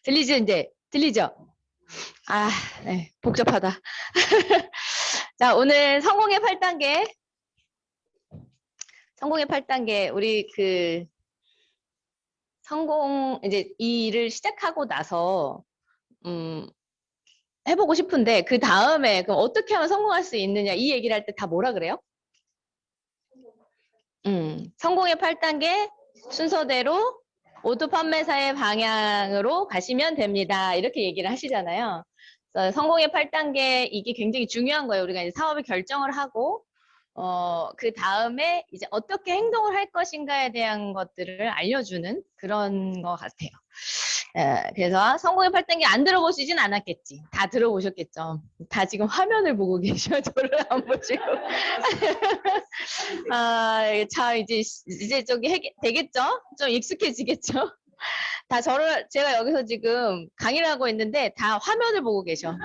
들리죠, 이제? 들리죠? 네, 복잡하다. 자, 오늘 성공의 8단계. 성공의 8단계, 우리 이제 이 일을 시작하고 나서, 해보고 싶은데, 그 다음에, 그럼 어떻게 하면 성공할 수 있느냐, 이 얘기를 할 때 다 뭐라 그래요? 성공의 8단계 순서대로 오토 판매사의 방향으로 가시면 됩니다. 이렇게 얘기를 하시잖아요. 그래서 성공의 8단계 이게 굉장히 중요한 거예요. 우리가 이제 사업을 결정을 하고 그 다음에 이제 어떻게 행동을 할 것인가에 대한 것들을 알려주는 그런 것 같아요. 그래서 성공의 8단계 안 들어보시진 않았겠지. 다 들어보셨겠죠. 다 지금 화면을 보고 계셔. 저를 안 보시고. 자, 이제 저기 되겠죠? 좀 익숙해지겠죠? 다 제가 여기서 지금 강의를 하고 있는데 다 화면을 보고 계셔.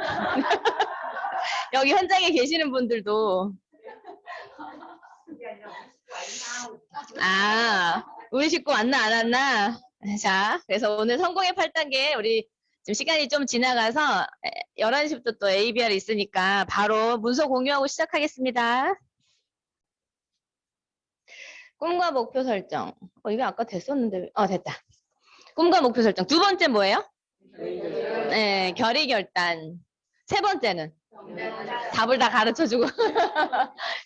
여기 현장에 계시는 분들도. 우리 식구 왔나 안 왔나? 자, 그래서 오늘 성공의 8단계 우리 지금 시간이 좀 지나가서 11시부터 또 ABR 있으니까 바로 문서 공유하고 시작하겠습니다. 꿈과 목표 설정. 이게 아까 됐었는데, 됐다. 꿈과 목표 설정. 두 번째 뭐예요? 네, 결의 결단. 세 번째는? 답을 다 가르쳐주고.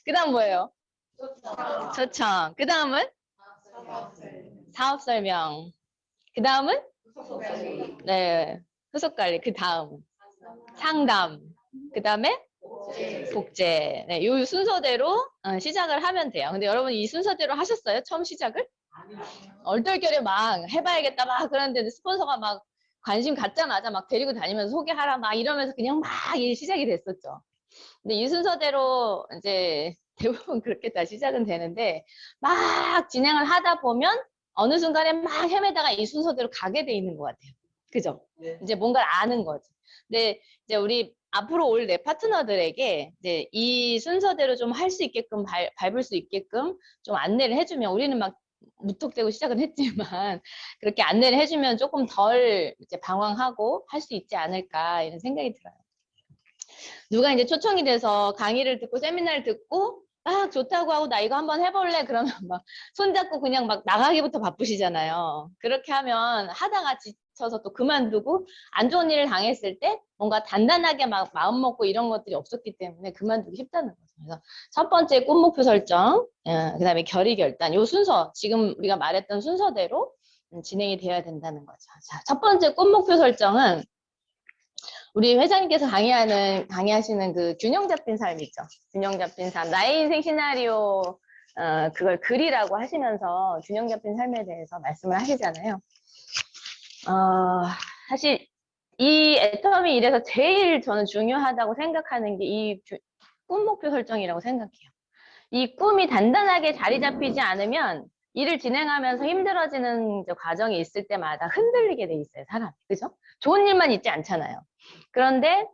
그 다음 뭐예요? 초청. 그 다음은? 사업 설명. 그 다음은? 네, 후속 관리. 그 다음 상담. 그 다음에 복제. 네, 이 순서대로 시작을 하면 돼요. 근데 여러분 이 순서대로 하셨어요? 처음 시작을? 얼떨결에 막 해봐야겠다 막 그러는데 스폰서가 막 관심 갖자마자 막 데리고 다니면서 소개하라 막 이러면서 그냥 막 시작이 됐었죠. 근데 이 순서대로 이제 대부분 그렇게 다 시작은 되는데 막 진행을 하다 보면 어느 순간에 막 헤매다가 이 순서대로 가게 돼 있는 것 같아요. 그죠? 네. 이제 뭔가를 아는 거지. 근데 이제 우리 앞으로 올 내 파트너들에게 이제 이 순서대로 좀 할 수 있게끔 밟을 수 있게끔 좀 안내를 해주면 우리는 막 무턱대고 시작은 했지만 그렇게 안내를 해주면 조금 덜 이제 방황하고 할 수 있지 않을까 이런 생각이 들어요. 누가 이제 초청이 돼서 강의를 듣고 세미나를 듣고 막 좋다고 하고 나 이거 한번 해볼래 그러면 막 손잡고 그냥 막 나가기부터 바쁘시잖아요. 그렇게 하면 하다가 지쳐서 또 그만두고 안 좋은 일을 당했을 때 뭔가 단단하게 막 마음 먹고 이런 것들이 없었기 때문에 그만두기 쉽다는 거죠. 그래서 첫 번째 꿈 목표 설정, 그다음에 결의 결단 요 순서 지금 우리가 말했던 순서대로 진행이 되어야 된다는 거죠. 자, 첫 번째 꿈 목표 설정은 우리 회장님께서 강의하시는 그 균형 잡힌 삶 있죠. 균형 잡힌 삶. 나의 인생 시나리오, 그걸 글이라고 하시면서 균형 잡힌 삶에 대해서 말씀을 하시잖아요. 사실 이 애터미 일에서 제일 저는 중요하다고 생각하는 게 이 꿈 목표 설정이라고 생각해요. 이 꿈이 단단하게 자리 잡히지 않으면 일을 진행하면서 힘들어지는 과정이 있을 때마다 흔들리게 돼 있어요, 사람이. 그죠? 좋은 일만 있지 않잖아요. 그런데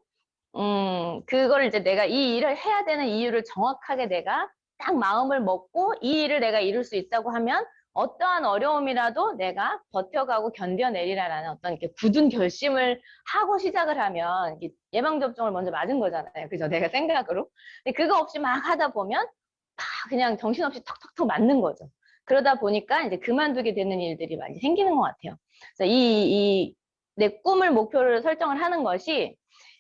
그걸 이제 내가 이 일을 해야 되는 이유를 정확하게 내가 딱 마음을 먹고 이 일을 내가 이룰 수 있다고 하면 어떠한 어려움이라도 내가 버텨가고 견뎌내리라라는 어떤 이렇게 굳은 결심을 하고 시작을 하면 예방접종을 먼저 맞은 거잖아요. 그죠? 내가 생각으로. 근데 그거 없이 막 하다 보면 그냥 정신없이 턱턱턱 맞는 거죠. 그러다 보니까 이제 그만두게 되는 일들이 많이 생기는 것 같아요. 그래서 내 꿈을 목표를 설정을 하는 것이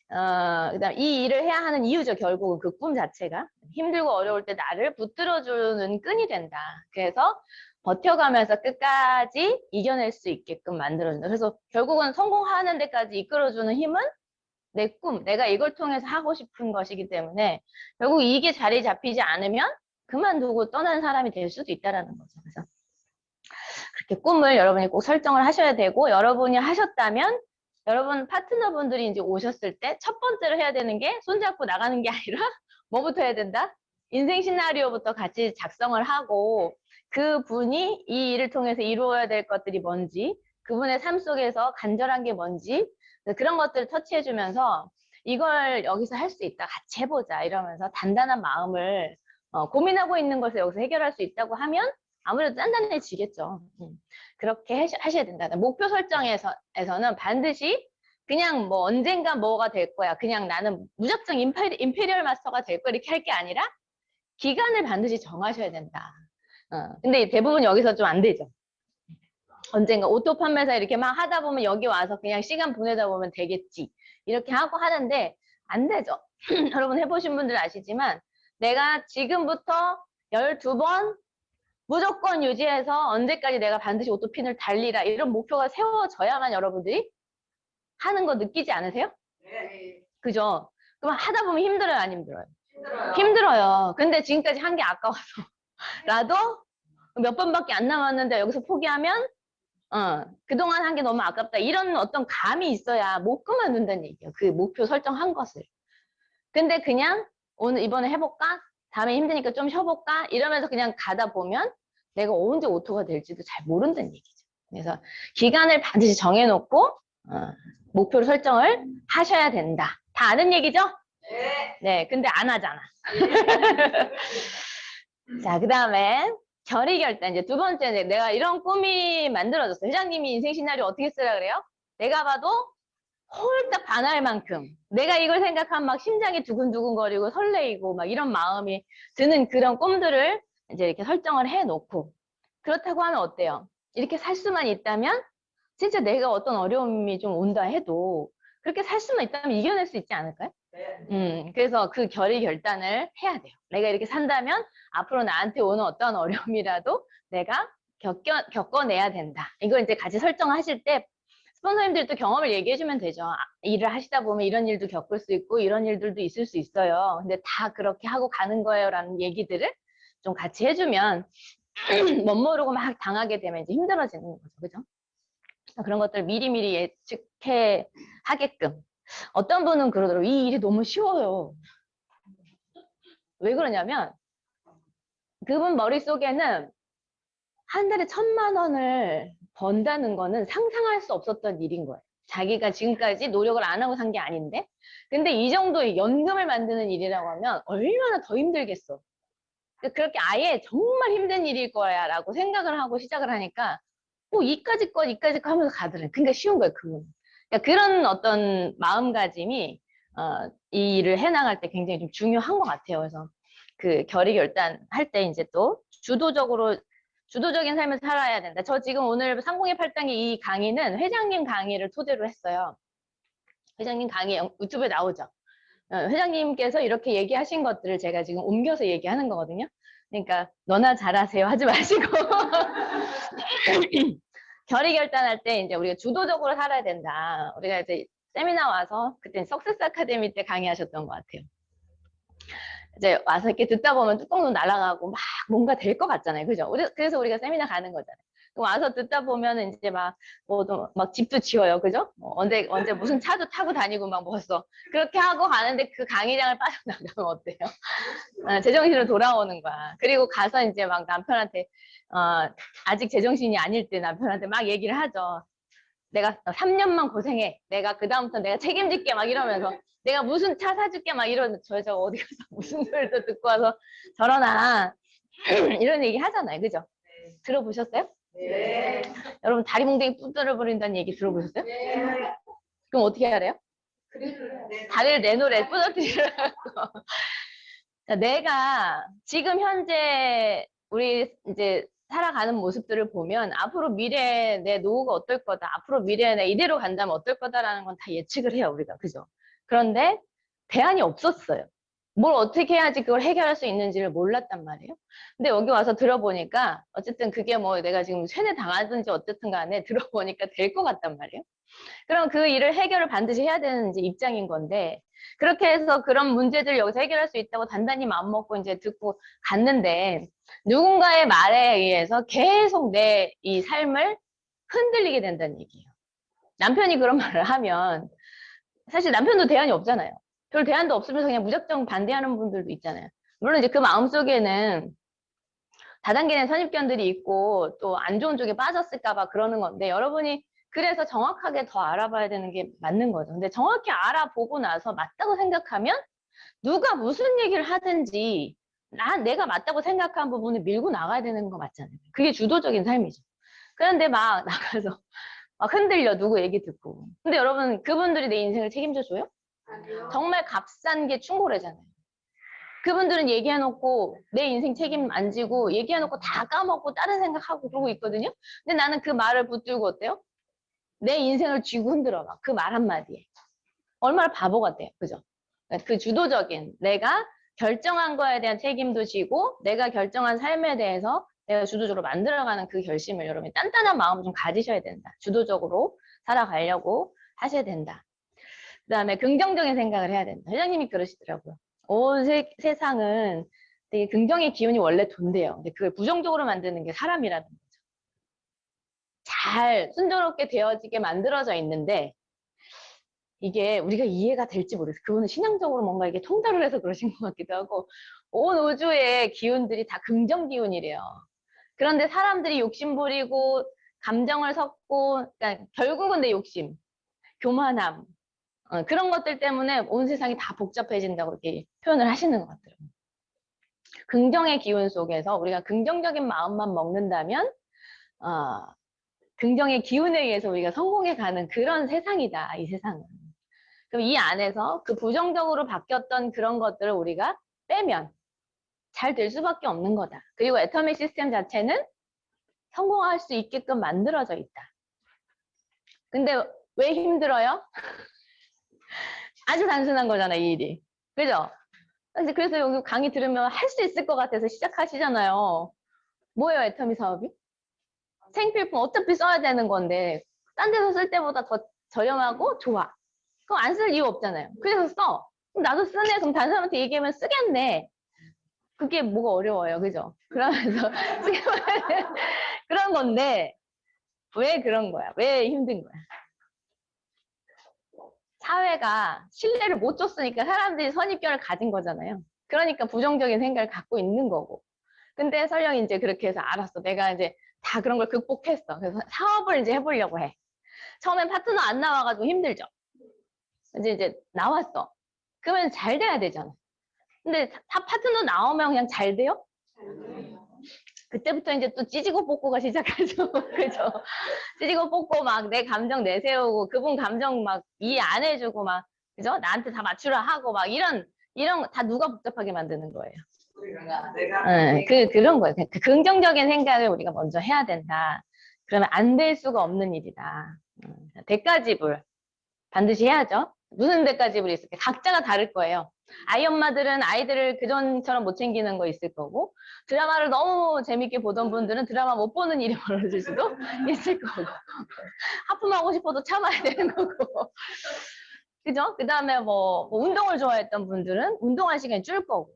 그다음 이 일을 해야 하는 이유죠. 결국은 그 꿈 자체가 힘들고 어려울 때 나를 붙들어주는 끈이 된다. 그래서 버텨가면서 끝까지 이겨낼 수 있게끔 만들어준다. 그래서 결국은 성공하는 데까지 이끌어주는 힘은 내 꿈, 내가 이걸 통해서 하고 싶은 것이기 때문에 결국 이게 자리 잡히지 않으면 그만두고 떠난 사람이 될 수도 있다라는 거죠. 그래서 그렇게 꿈을 여러분이 꼭 설정을 하셔야 되고 여러분이 하셨다면 여러분 파트너분들이 이제 오셨을 때 첫 번째로 해야 되는 게 손잡고 나가는 게 아니라 뭐부터 해야 된다? 인생 시나리오부터 같이 작성을 하고 그분이 이 일을 통해서 이루어야 될 것들이 뭔지 그분의 삶 속에서 간절한 게 뭔지 그런 것들을 터치해주면서 이걸 여기서 할 수 있다 같이 해보자 이러면서 단단한 마음을 고민하고 있는 것을 여기서 해결할 수 있다고 하면 아무래도 단단해지겠죠. 그렇게 하셔야 된다. 목표 설정에서는 반드시 그냥 뭐 언젠가 뭐가 될 거야. 그냥 나는 무작정 임페리얼 마스터가 될 거야. 이렇게 할 게 아니라 기간을 반드시 정하셔야 된다. 근데 대부분 여기서 좀 안 되죠. 언젠가 오토 판매사 이렇게 막 하다 보면 여기 와서 그냥 시간 보내다 보면 되겠지. 이렇게 하고 하는데 안 되죠. 여러분 해보신 분들 아시지만 내가 지금부터 12번 무조건 유지해서 언제까지 내가 반드시 오토핀을 달리라 이런 목표가 세워져야만 여러분들이 하는 거 느끼지 않으세요? 네. 그죠? 그럼 하다 보면 힘들어요, 안 힘들어요? 힘들어요. 힘들어요. 근데 지금까지 한 게 아까워서라도 몇 번밖에 안 남았는데 여기서 포기하면 그동안 한 게 너무 아깝다. 이런 어떤 감이 있어야 못 그만둔다는 얘기예요. 그 목표 설정한 것을. 근데 그냥 오늘 이번에 해볼까? 다음에 힘드니까 좀 쉬어볼까? 이러면서 그냥 가다 보면 내가 언제 오토가 될지도 잘 모른다는 얘기죠. 그래서 기간을 반드시 정해놓고 목표를 설정을 하셔야 된다. 다 아는 얘기죠? 네. 네, 근데 안 하잖아. 자, 그 다음에 결의결단. 이제 두 번째, 내가 이런 꿈이 만들어졌어. 회장님이 인생 시나리오 어떻게 쓰라 그래요? 내가 봐도 홀딱 반할 만큼 내가 이걸 생각하면 막 심장이 두근두근거리고 설레이고 막 이런 마음이 드는 그런 꿈들을 이제 이렇게 설정을 해놓고 그렇다고 하면 어때요? 이렇게 살 수만 있다면 진짜 내가 어떤 어려움이 좀 온다 해도 그렇게 살 수만 있다면 이겨낼 수 있지 않을까요? 네. 그래서 그 결단을 해야 돼요. 내가 이렇게 산다면 앞으로 나한테 오는 어떤 어려움이라도 내가 겪어내야 된다. 이걸 이제 같이 설정하실 때 스폰서님들도 경험을 얘기해주면 되죠. 일을 하시다 보면 이런 일도 겪을 수 있고 이런 일들도 있을 수 있어요. 근데 다 그렇게 하고 가는 거예요 라는 얘기들을 좀 같이 해주면 멋모르고 막 당하게 되면 이제 힘들어지는 거죠. 그죠? 그런 것들 미리미리 예측해 하게끔. 어떤 분은 그러더라고요. 이 일이 너무 쉬워요. 왜 그러냐면 그분 머릿속에는 한 달에 1,000,000원을 번다는 거는 상상할 수 없었던 일인 거예요. 자기가 지금까지 노력을 안 하고 산 게 아닌데 근데 이 정도의 연금을 만드는 일이라고 하면 얼마나 더 힘들겠어. 그렇게 아예 정말 힘든 일일 거야 라고 생각을 하고 시작을 하니까 이까짓 거 하면서 가더래. 그러니까 쉬운 거예요, 그건. 그러니까 그런 어떤 마음가짐이 이 일을 해나갈 때 굉장히 좀 중요한 것 같아요. 그래서 그 결의결단 할 때 이제 또 주도적인 삶을 살아야 된다. 저 지금 오늘 상공의 팔당의 이 강의는 회장님 강의를 토대로 했어요. 회장님 강의 유튜브에 나오죠. 회장님께서 이렇게 얘기하신 것들을 제가 지금 옮겨서 얘기하는 거거든요. 그러니까 너나 잘하세요 하지 마시고 결의결단할 때 이제 우리가 주도적으로 살아야 된다. 우리가 이제 세미나 와서 그때 석세스 아카데미 때 강의하셨던 것 같아요. 이제 와서 이렇게 듣다 보면 뚜껑도 날아가고 막 뭔가 될 것 같잖아요. 그죠? 그래서 우리가 세미나 가는 거잖아요. 와서 듣다 보면은 이제 막 집도 지어요. 그죠? 언제 무슨 차도 타고 다니고 막 벌써 그렇게 하고 가는데 그 강의장을 빠져나가면 어때요? 제정신으로 돌아오는 거야. 그리고 가서 이제 막 남편한테 아직 제정신이 아닐 때 남편한테 막 얘기를 하죠. 내가 3년만 고생해. 내가 그다음부터 내가 책임질게 막 이러면서 내가 무슨 차 사줄게 막 이러는 저 어디 가서 무슨 소리도 듣고 와서 저러나 이런 얘기 하잖아요. 그죠? 들어보셨어요? 네. 여러분 다리 몽둥이 두드려 버린다는 얘기 들어보셨어요? 네. 그럼 어떻게 하래요? 다리를 내놓으래 부서뜨리라고. 내가 지금 현재 우리 이제 살아가는 모습들을 보면 앞으로 미래에 내 노후가 어떨 거다. 앞으로 미래에 내 이대로 간다면 어떨 거다라는 건 다 예측을 해요. 우리가. 그죠? 그런데 대안이 없었어요. 뭘 어떻게 해야지 그걸 해결할 수 있는지를 몰랐단 말이에요. 근데 여기 와서 들어보니까 어쨌든 그게 뭐 내가 지금 세뇌 당하든지 어쨌든 간에 들어보니까 될 것 같단 말이에요. 그럼 그 일을 해결을 반드시 해야 되는 이제 입장인 건데 그렇게 해서 그런 문제들을 여기서 해결할 수 있다고 단단히 마음먹고 이제 듣고 갔는데 누군가의 말에 의해서 계속 내 이 삶을 흔들리게 된다는 얘기예요. 남편이 그런 말을 하면 사실 남편도 대안이 없잖아요. 별 대안도 없으면서 그냥 무작정 반대하는 분들도 있잖아요. 물론 이제 그 마음속에는 다단계된 선입견들이 있고 또 안 좋은 쪽에 빠졌을까 봐 그러는 건데 여러분이 그래서 정확하게 더 알아봐야 되는 게 맞는 거죠. 근데 정확히 알아보고 나서 맞다고 생각하면 누가 무슨 얘기를 하든지 내가 맞다고 생각한 부분을 밀고 나가야 되는 거 맞잖아요. 그게 주도적인 삶이죠. 그런데 막 나가서 막 흔들려, 누구 얘기 듣고. 근데 여러분, 그분들이 내 인생을 책임져 줘요? 아니요. 정말 값싼 게 충고래잖아요. 그분들은 얘기해놓고 내 인생 책임 안 지고 얘기해놓고 다 까먹고 다른 생각하고 그러고 있거든요. 근데 나는 그 말을 붙들고 어때요? 내 인생을 쥐고 흔들어 막 그 말 한마디에. 얼마나 바보 같아요. 그죠? 그 주도적인 내가 결정한 거에 대한 책임도 지고 내가 결정한 삶에 대해서 내가 주도적으로 만들어가는 그 결심을 여러분이 단단한 마음을 좀 가지셔야 된다. 주도적으로 살아가려고 하셔야 된다. 그 다음에 긍정적인 생각을 해야 된다. 회장님이 그러시더라고요. 온 세상은 되게 긍정의 기운이 원래 돈대요. 근데 그걸 부정적으로 만드는 게 사람이라는 거죠. 잘 순조롭게 되어지게 만들어져 있는데 이게 우리가 이해가 될지 모르겠어요. 그분은 신앙적으로 뭔가 이게 통달을 해서 그러신 것 같기도 하고 온 우주의 기운들이 다 긍정 기운이래요. 그런데 사람들이 욕심 부리고 감정을 섞고 그러니까 결국은 내 욕심, 교만함 그런 것들 때문에 온 세상이 다 복잡해진다고 이렇게 표현을 하시는 것 같더라고요. 긍정의 기운 속에서 우리가 긍정적인 마음만 먹는다면 긍정의 기운에 의해서 우리가 성공해가는 그런 세상이다. 이 세상은. 그럼 이 안에서 그 부정적으로 바뀌었던 그런 것들을 우리가 빼면 잘 될 수밖에 없는 거다. 그리고 애터믹 시스템 자체는 성공할 수 있게끔 만들어져 있다. 근데 왜 힘들어요? 아주 단순한 거잖아, 이 일이. 그죠? 그래서 여기 강의 들으면 할 수 있을 것 같아서 시작하시잖아요. 뭐예요, 애터미 사업이? 생필품 어차피 써야 되는 건데, 딴 데서 쓸 때보다 더 저렴하고 좋아. 그럼 안 쓸 이유 없잖아요. 그래서 써. 그럼 나도 쓰네. 그럼 다른 사람한테 얘기하면 쓰겠네. 그게 뭐가 어려워요. 그죠? 그러면서 그런 건데, 왜 그런 거야? 왜 힘든 거야? 사회가 신뢰를 못 줬으니까 사람들이 선입견을 가진 거잖아요. 그러니까 부정적인 생각을 갖고 있는 거고. 근데 설령 이제 그렇게 해서 알았어. 내가 이제 다 그런 걸 극복했어. 그래서 사업을 이제 해보려고 해. 처음엔 파트너 안 나와가지고 힘들죠. 이제 나왔어. 그러면 잘 돼야 되잖아. 근데 다 파트너 나오면 그냥 잘 돼요? 그때부터 이제 또 찌지고 볶고가 시작하죠. 그죠? 찌지고 볶고 막 내 감정 내세우고 그분 감정 막 이해 안 해주고 막 그죠? 나한테 다 맞추라 하고 막 이런 다 누가 복잡하게 만드는 거예요. 그런 거예요. 그 긍정적인 생각을 우리가 먼저 해야 된다. 그러면 안 될 수가 없는 일이다. 대가지불 반드시 해야죠. 무슨 대가지불이 있을까? 각자가 다를 거예요. 아이 엄마들은 아이들을 그전처럼 못 챙기는 거 있을 거고 드라마를 너무 재밌게 보던 분들은 드라마 못 보는 일이 벌어질 수도 있을 거고 하품하고 싶어도 참아야 되는 거고 그죠? 그 다음에 뭐 운동을 좋아했던 분들은 운동할 시간이 줄 거고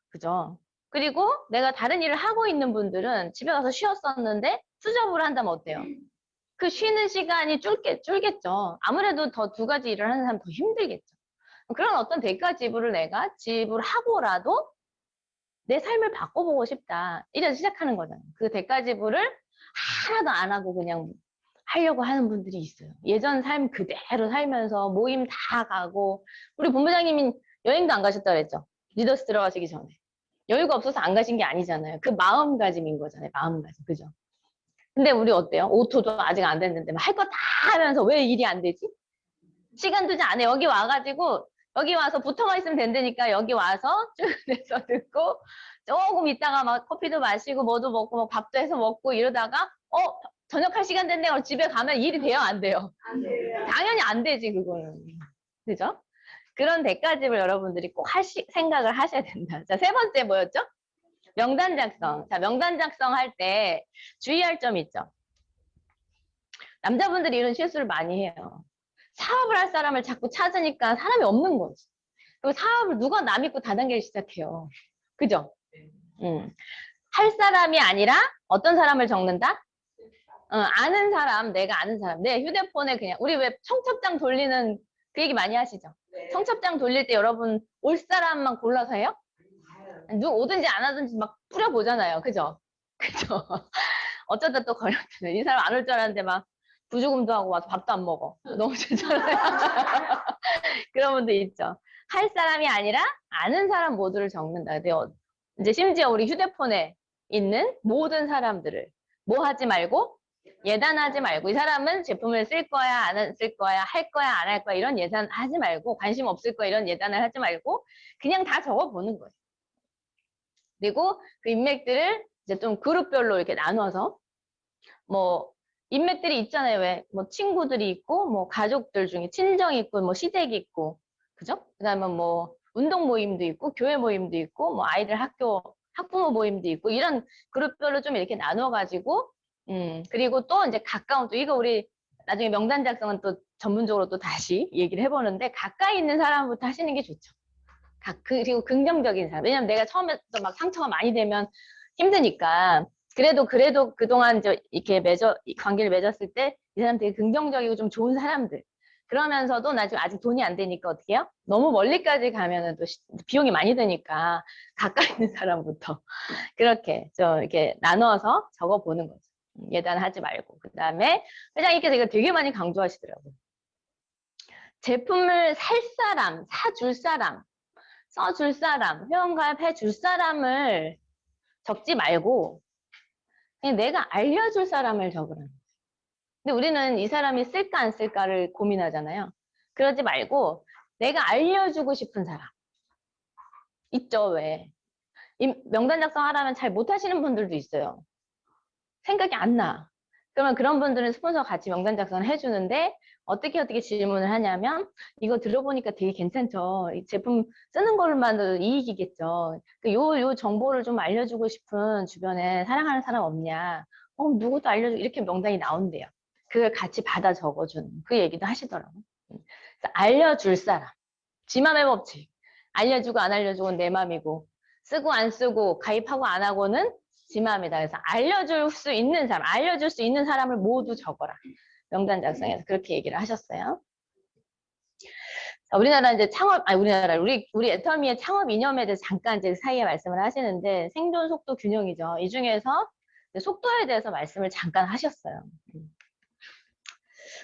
그죠? 그리고 내가 다른 일을 하고 있는 분들은 집에 가서 쉬었었는데 수접을 한다면 어때요? 그 쉬는 시간이 줄겠죠. 아무래도 더 두 가지 일을 하는 사람 더 힘들겠죠. 그런 어떤 대가 지불을 내가 지불하고라도 내 삶을 바꿔보고 싶다. 이래서 시작하는 거잖아요. 그 대가 지불을 하나도 안 하고 그냥 하려고 하는 분들이 있어요. 예전 삶 그대로 살면서 모임 다 가고 우리 본부장님이 여행도 안 가셨다 그랬죠. 리더스 들어가시기 전에. 여유가 없어서 안 가신 게 아니잖아요. 그 마음가짐인 거잖아요. 마음가짐. 그죠? 근데 우리 어때요? 오토도 아직 안 됐는데 할 거 다 하면서 왜 일이 안 되지? 시간 투자 안 해. 여기 와가지고 여기 와서 붙어만 있으면 된다니까 여기 와서 쭉 내서 듣고 조금 있다가 막 커피도 마시고 뭐도 먹고 뭐 밥도 해서 먹고 이러다가 저녁 할 시간 됐네. 그럼 집에 가면 일이 돼요? 안 돼요? 안 돼요. 당연히 안 되지 그거는. 그죠? 그런 대가집을 여러분들이 꼭 생각을 하셔야 된다. 자, 세 번째 뭐였죠? 명단 작성. 자, 명단 작성할 때 주의할 점이 있죠. 남자분들이 이런 실수를 많이 해요. 사업을 할 사람을 자꾸 찾으니까 사람이 없는 거지. 그리고 사업을 누가 남 믿고 다단계를 시작해요. 그죠? 할 사람이 아니라 어떤 사람을 적는다? 아는 사람, 내가 아는 사람. 내 휴대폰에 그냥 우리 왜 청첩장 돌리는 그 얘기 많이 하시죠? 네. 청첩장 돌릴 때 여러분 올 사람만 골라서 해요? 누구 오든지 안 하든지 막 뿌려보잖아요. 그죠? 그죠? 어쩌다 또 걸렸잖아요. 이 사람 안 올 줄 알았는데 막 부주금도 하고 와서 밥도 안 먹어. 너무 좋잖아요. 그런 분들 있죠. 할 사람이 아니라 아는 사람 모두를 적는다. 근데 이제 심지어 우리 휴대폰에 있는 모든 사람들을 뭐 하지 말고 예단하지 말고 이 사람은 제품을 쓸 거야 안 쓸 거야 할 거야 안 할 거야 이런 예산 하지 말고 관심 없을 거야 이런 예단을 하지 말고 그냥 다 적어보는 거예요. 그리고 그 인맥들을 이제 좀 그룹별로 이렇게 나눠서 뭐 인맥들이 있잖아요. 왜? 뭐 친구들이 있고 뭐 가족들 중에 친정이 있고 뭐 시댁이 있고 그죠? 그다음에 뭐 운동 모임도 있고 교회 모임도 있고 뭐 아이들 학부모 모임도 있고 이런 그룹별로 좀 이렇게 나눠 가지고 그리고 또 이제 가까운 또 이거 우리 나중에 명단 작성은 또 전문적으로 또 다시 얘기를 해보는데 가까이 있는 사람부터 하시는 게 좋죠. 그리고 긍정적인 사람. 왜냐면 내가 처음에부터 막 상처가 많이 되면 힘드니까. 그래도 그동안 이렇게 관계를 맺었을 때 이 사람 되게 긍정적이고 좀 좋은 사람들. 그러면서도 나 지금 아직 돈이 안 되니까 어떻게 해요? 너무 멀리까지 가면은 또 비용이 많이 드니까 가까이 있는 사람부터 그렇게 좀 이렇게 나눠서 적어보는 거죠. 예단하지 말고. 그 다음에 회장님께서 이거 되게 많이 강조하시더라고요. 제품을 살 사람, 사줄 사람, 써줄 사람, 회원가입 해줄 사람을 적지 말고 그냥 내가 알려줄 사람을 적으라는 거예요. 근데 우리는 이 사람이 쓸까 안 쓸까를 고민하잖아요. 그러지 말고 내가 알려주고 싶은 사람 있죠. 왜? 명단 작성하라면 잘 못하시는 분들도 있어요. 생각이 안 나. 그러면 그런 분들은 스폰서 같이 명단 작성을 해주는데 어떻게 질문을 하냐면 이거 들어보니까 되게 괜찮죠. 이 제품 쓰는 걸로만도 이익이겠죠. 요 정보를 좀 알려주고 싶은 주변에 사랑하는 사람 없냐. 누구도 알려주고 이렇게 명단이 나온대요. 그걸 같이 받아 적어주는 그 얘기도 하시더라고요. 그래서 알려줄 사람. 지 맘의 법칙. 알려주고 안 알려주고는 내 맘이고 쓰고 안 쓰고 가입하고 안 하고는 지 맘이다. 그래서 알려줄 수 있는 사람을 모두 적어라. 명단 작성에서 그렇게 얘기를 하셨어요. 자, 우리나라 이제 우리 애터미의 창업 이념에 대해서 잠깐 이제 사이에 말씀을 하시는데 생존 속도 균형이죠. 이 중에서 속도에 대해서 말씀을 잠깐 하셨어요.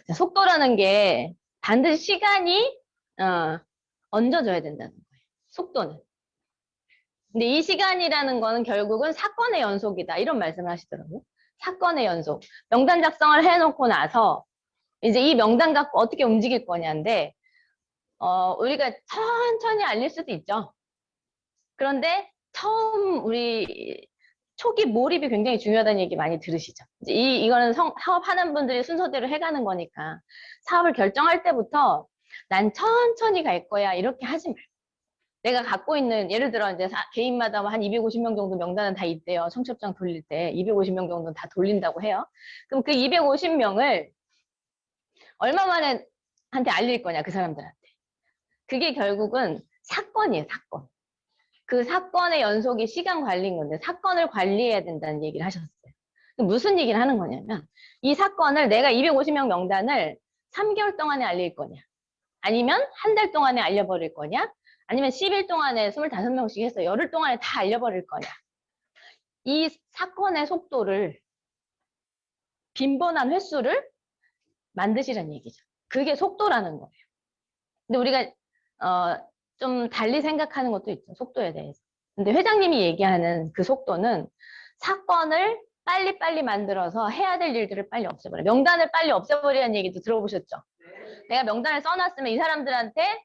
자, 속도라는 게 반드시 시간이 얹어져야 된다는 거예요. 속도는. 근데 이 시간이라는 거는 결국은 사건의 연속이다. 이런 말씀을 하시더라고요. 사건의 연속. 명단 작성을 해놓고 나서 이제 이 명단 갖고 어떻게 움직일 거냐인데 우리가 천천히 알릴 수도 있죠. 그런데 우리 초기 몰입이 굉장히 중요하다는 얘기 많이 들으시죠. 이제 이거는 사업하는 분들이 순서대로 해가는 거니까 사업을 결정할 때부터 난 천천히 갈 거야 이렇게 하지 말고 내가 갖고 있는 예를 들어 이제 개인마다 한 250명 정도 명단은 다 있대요. 청첩장 돌릴 때 250명 정도는 다 돌린다고 해요. 그럼 그 250명을 얼마 만에 한테 알릴 거냐 그 사람들한테. 그게 결국은 사건이에요. 사건. 그 사건의 연속이 시간 관리인 건데 사건을 관리해야 된다는 얘기를 하셨어요. 무슨 얘기를 하는 거냐면 이 사건을 내가 250명 명단을 3개월 동안에 알릴 거냐 아니면 한 달 동안에 알려버릴 거냐 아니면 10일 동안에 25명씩 해서 열흘 동안에 다 알려버릴 거냐. 이 사건의 속도를 빈번한 횟수를 만드시라는 얘기죠. 그게 속도라는 거예요. 근데 우리가 좀 달리 생각하는 것도 있죠. 속도에 대해서. 근데 회장님이 얘기하는 그 속도는 사건을 빨리빨리 만들어서 해야 될 일들을 빨리 없애버려. 명단을 빨리 없애버리라는 얘기도 들어보셨죠? 내가 명단을 써놨으면 이 사람들한테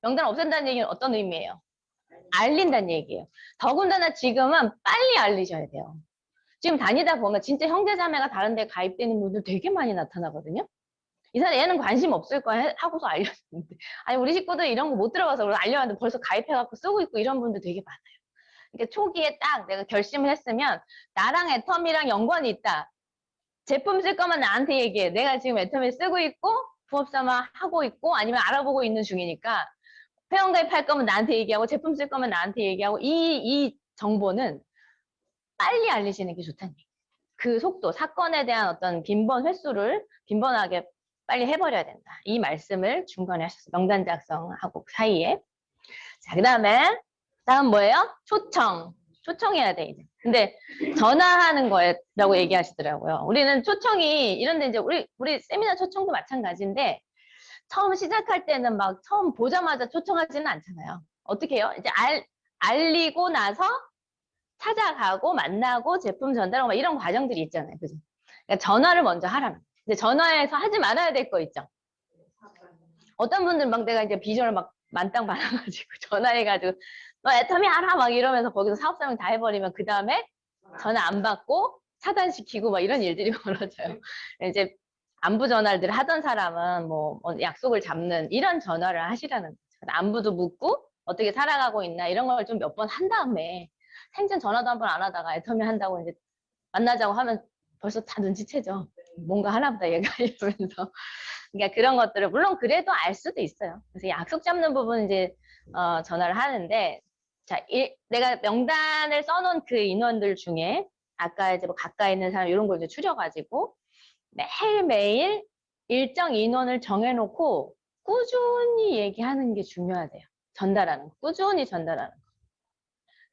명단을 없앤다는 얘기는 어떤 의미예요? 알린다는 얘기예요. 더군다나 지금은 빨리 알리셔야 돼요. 지금 다니다 보면 진짜 형제자매가 다른 데 가입되는 분들 되게 많이 나타나거든요. 이 사람 얘는 관심 없을 거야 하고서 알려줬는데 아니 우리 식구들 이런 거 못 들어봐서 알려왔는데 벌써 가입해갖고 쓰고 있고 이런 분들 되게 많아요. 그러니까 초기에 딱 내가 결심을 했으면 나랑 애터미랑 연관이 있다. 제품 쓸 거면 나한테 얘기해. 내가 지금 애터미 쓰고 있고 부업삼아 하고 있고 아니면 알아보고 있는 중이니까 회원가입할 거면 나한테 얘기하고 제품 쓸 거면 나한테 얘기하고 이 정보는 빨리 알리시는 게 좋다는 얘기예요. 그 속도, 사건에 대한 어떤 빈번 횟수를 빈번하게 빨리 해버려야 된다. 이 말씀을 중간에 하셨어요. 명단 작성하고 사이에. 자, 다음 뭐예요? 초청. 초청해야 돼, 이제. 근데 전화하는 거라고 얘기하시더라고요. 우리는 초청이 이런데 이제 우리 세미나 초청도 마찬가지인데 처음 시작할 때는 막 처음 보자마자 초청하지는 않잖아요. 어떻게 해요? 이제 알리고 나서 찾아가고 만나고 제품 전달하고 막 이런 과정들이 있잖아요. 그죠? 그러니까 전화를 먼저 하라는. 근데 전화해서 하지 말아야 될 거 있죠. 어떤 분들 막 내가 이제 비전을 막 만땅 받아가지고 전화해가지고 너 애터미 알아 막 이러면서 거기서 사업 설명 다 해버리면 그 다음에 전화 안 받고 차단시키고 막 이런 일들이 벌어져요. 이제 안부 전화를 하던 사람은 뭐 약속을 잡는 이런 전화를 하시라는 거죠. 안부도 묻고 어떻게 살아가고 있나 이런 걸 좀 몇 번 한 다음에 생전 전화도 한 번 안 하다가 애터미 한다고 이제 만나자고 하면 벌써 다 눈치채죠. 뭔가 하나보다 얘가 이러면서. 그러니까 그런 것들을 물론 그래도 알 수도 있어요. 그래서 약속 잡는 부분은 이제 전화를 하는데 자, 내가 명단을 써놓은 그 인원들 중에 아까 이제 뭐 가까이 있는 사람 이런 걸 이제 추려가지고 매일매일 일정 인원을 정해놓고 꾸준히 얘기하는 게 중요하대요. 전달하는 거. 꾸준히 전달하는 거.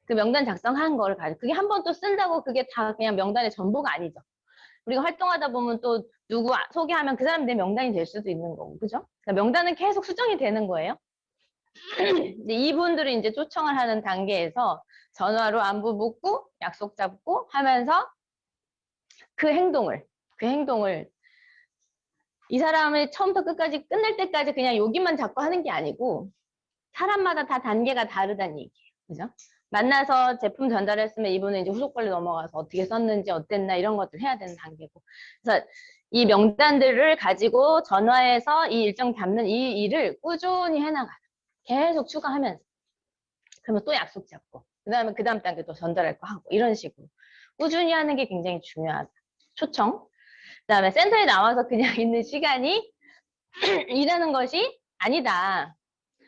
그 명단 작성한 거를 가지고 그게 한 번 또 쓴다고 그게 다 그냥 명단의 전부가 아니죠. 우리가 활동하다 보면 또 누구 소개하면 그 사람이 내 명단이 될 수도 있는 거고, 그죠? 그러니까 명단은 계속 수정이 되는 거예요. 근데 이분들이 이제 초청을 하는 단계에서 전화로 안부 묻고 약속 잡고 하면서 그 행동을 이 사람을 처음부터 끝까지 끝낼 때까지 그냥 여기만 잡고 하는 게 아니고 사람마다 다 단계가 다르다는 얘기예요. 그죠? 만나서 제품 전달했으면 이분은 이제 후속 관리 넘어가서 어떻게 썼는지 어땠나 이런 것들 해야 되는 단계고. 그래서 이 명단들을 가지고 전화해서 이 일정 잡는 이 일을 꾸준히 해나가요. 계속 추가하면서. 그러면 또 약속 잡고. 그 다음에 그 다음 단계 또 전달할 거 하고. 이런 식으로. 꾸준히 하는 게 굉장히 중요하다. 초청. 그 다음에 센터에 나와서 그냥 있는 시간이 일하는 것이 아니다.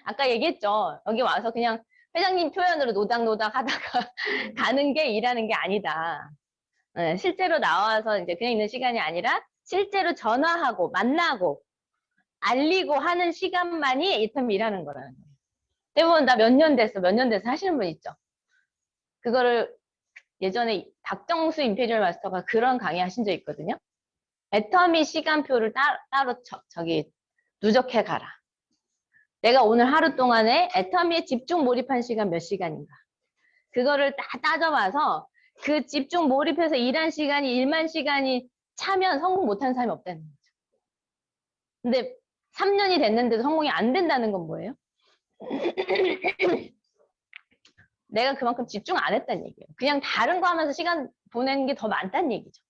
아까 얘기했죠. 여기 와서 그냥 회장님 표현으로 노닥노닥 하다가 가는 게 일하는 게 아니다. 네, 실제로 나와서 이제 그냥 있는 시간이 아니라 실제로 전화하고 만나고 알리고 하는 시간만이 이텀 일하는 거라는 거예요. 대부분 나 몇 년 됐어 하시는 분 있죠. 그거를 예전에 박정수 임페리얼 마스터가 그런 강의 하신 적 있거든요. 애터미 시간표를 따로 저기 누적해 가라. 내가 오늘 하루 동안에 애터미에 집중 몰입한 시간 몇 시간인가. 그거를 다 따져봐서 그 집중 몰입해서 일한 시간이 1만 시간이 차면 성공 못하는 사람이 없다는 거죠. 근데 3년이 됐는데도 성공이 안 된다는 건 뭐예요? 내가 그만큼 집중 안 했다는 얘기예요. 그냥 다른 거 하면서 시간 보내는 게 더 많다는 얘기죠.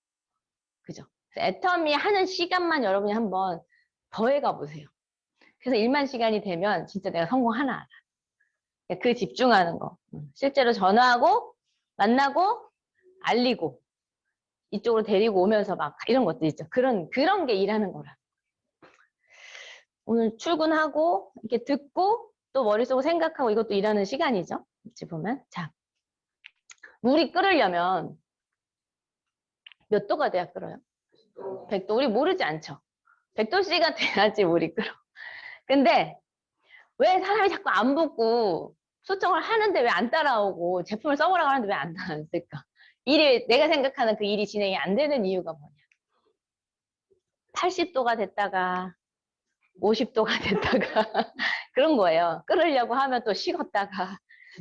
그죠? 애터미 하는 시간만 여러분이 한번 더해가 보세요. 그래서 1만 시간이 되면 진짜 내가 성공하나 알아. 그 집중하는 거. 실제로 전화하고 만나고 알리고 이쪽으로 데리고 오면서 막 이런 것들 있죠. 그런 게 일하는 거라. 오늘 출근하고 이렇게 듣고 또 머릿속으로 생각하고 이것도 일하는 시간이죠. 어찌 보면. 자, 물이 끓으려면 몇 도가 돼야 끓어요? 100도. 우리 모르지 않죠? 100도씨가 돼야지 물이 끓어. 근데 왜 사람이 자꾸 안 붓고 초청을 하는데 왜 안 따라오고 제품을 써보라고 하는데 왜 안 따라왔을까? 내가 생각하는 그 일이 진행이 안 되는 이유가 뭐냐? 80도가 됐다가 50도가 됐다가 그런 거예요. 끓으려고 하면 또 식었다가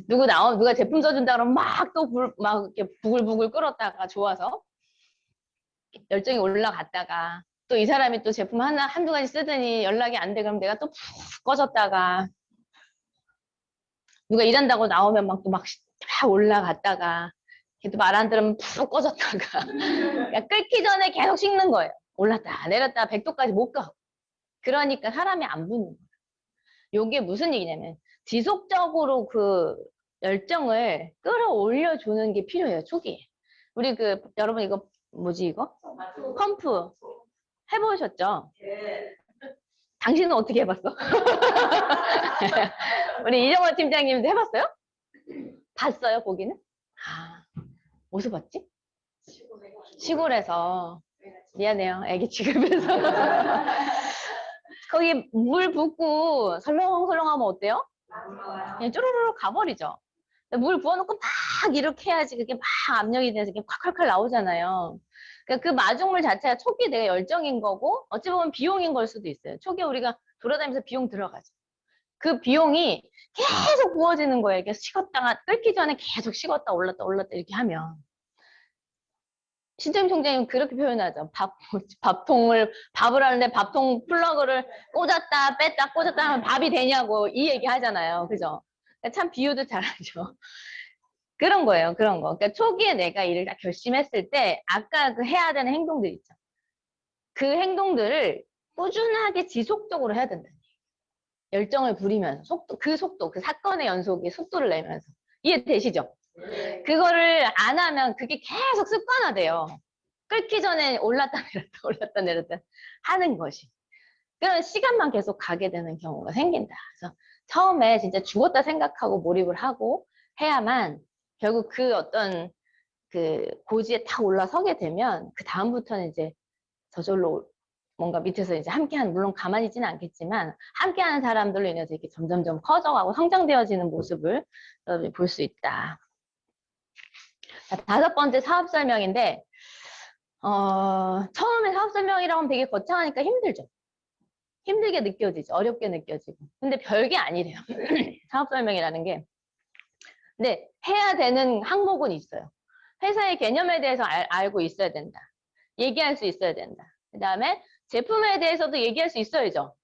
누가 제품 써준다 그러면 막 또 막 이렇게 부글부글 끓었다가 좋아서 열정이 올라갔다가 또 이 사람이 또 제품 한두 가지 쓰더니 연락이 안 돼. 그럼 내가 또 푹 꺼졌다가 누가 일한다고 나오면 막 또 막 올라갔다가 걔도 말 안 들으면 푹 꺼졌다가 그러니까 끓기 전에 계속 식는 거예요. 올랐다 내렸다 100도까지 못 가. 그러니까 사람이 안 붙는 거예요. 요게 무슨 얘기냐면 지속적으로 그 열정을 끌어올려 주는 게 필요해요. 초기에. 우리 여러분 이거 뭐지 이거? 펌프 해보셨죠? 네. 당신은 어떻게 해봤어? 우리 이정원 팀장님도 해봤어요? 봤어요, 보기는? 아, 어디서 봤지? 시골에서. 미안해요, 애기 취급해서. 거기 물 붓고 설렁설렁하면 어때요? 그냥 쪼르르 가버리죠. 물 부어놓고 막 이렇게 해야지 그게 막 압력이 돼서 이렇게 콸콸콸 나오잖아요. 그러니까 그 마중물 자체가 초기에 내가 열정인 거고 어찌 보면 비용인 걸 수도 있어요. 초기에 우리가 돌아다니면서 비용 들어가죠. 그 비용이 계속 부어지는 거예요. 이게 식었다가 끓기 전에 계속 식었다 올랐다 올랐다 이렇게 하면. 신재임 총장님 그렇게 표현하죠. 밥을 하는데 밥통 플러그를 꽂았다 뺐다 꽂았다 하면 밥이 되냐고 이 얘기 하잖아요. 그죠? 그러니까 참 비유도 잘하죠. 그런 거예요. 그런 거. 그러니까 초기에 내가 일을 다 결심했을 때 아까 그 해야 되는 행동들 있죠. 그 행동들을 꾸준하게 지속적으로 해야 된다. 열정을 부리면서 그 사건의 연속에 속도를 내면서 이해되시죠? 네. 그거를 안 하면 그게 계속 습관화돼요. 끓기 전에 올랐다 내렸다 올랐다 내렸다 하는 것이. 그런 시간만 계속 가게 되는 경우가 생긴다. 그래서 처음에 진짜 죽었다 생각하고 몰입을 하고 해야만 결국 그 어떤 그 고지에 딱 올라서게 되면 그 다음부터는 이제 저절로 뭔가 밑에서 이제 함께하는, 물론 가만히 있지는 않겠지만 함께하는 사람들로 인해서 이렇게 점점점 커져가고 성장되어지는 모습을 볼 수 있다. 자, 5번째 사업 설명인데 처음에 사업 설명이라고 하면 되게 거창하니까 힘들죠. 힘들게 느껴지죠. 어렵게 느껴지고. 근데 별게 아니래요. 사업 설명이라는 게. 근데 해야 되는 항목은 있어요. 회사의 개념에 대해서 알고 있어야 된다. 얘기할 수 있어야 된다. 그 다음에 제품에 대해서도 얘기할 수 있어야죠.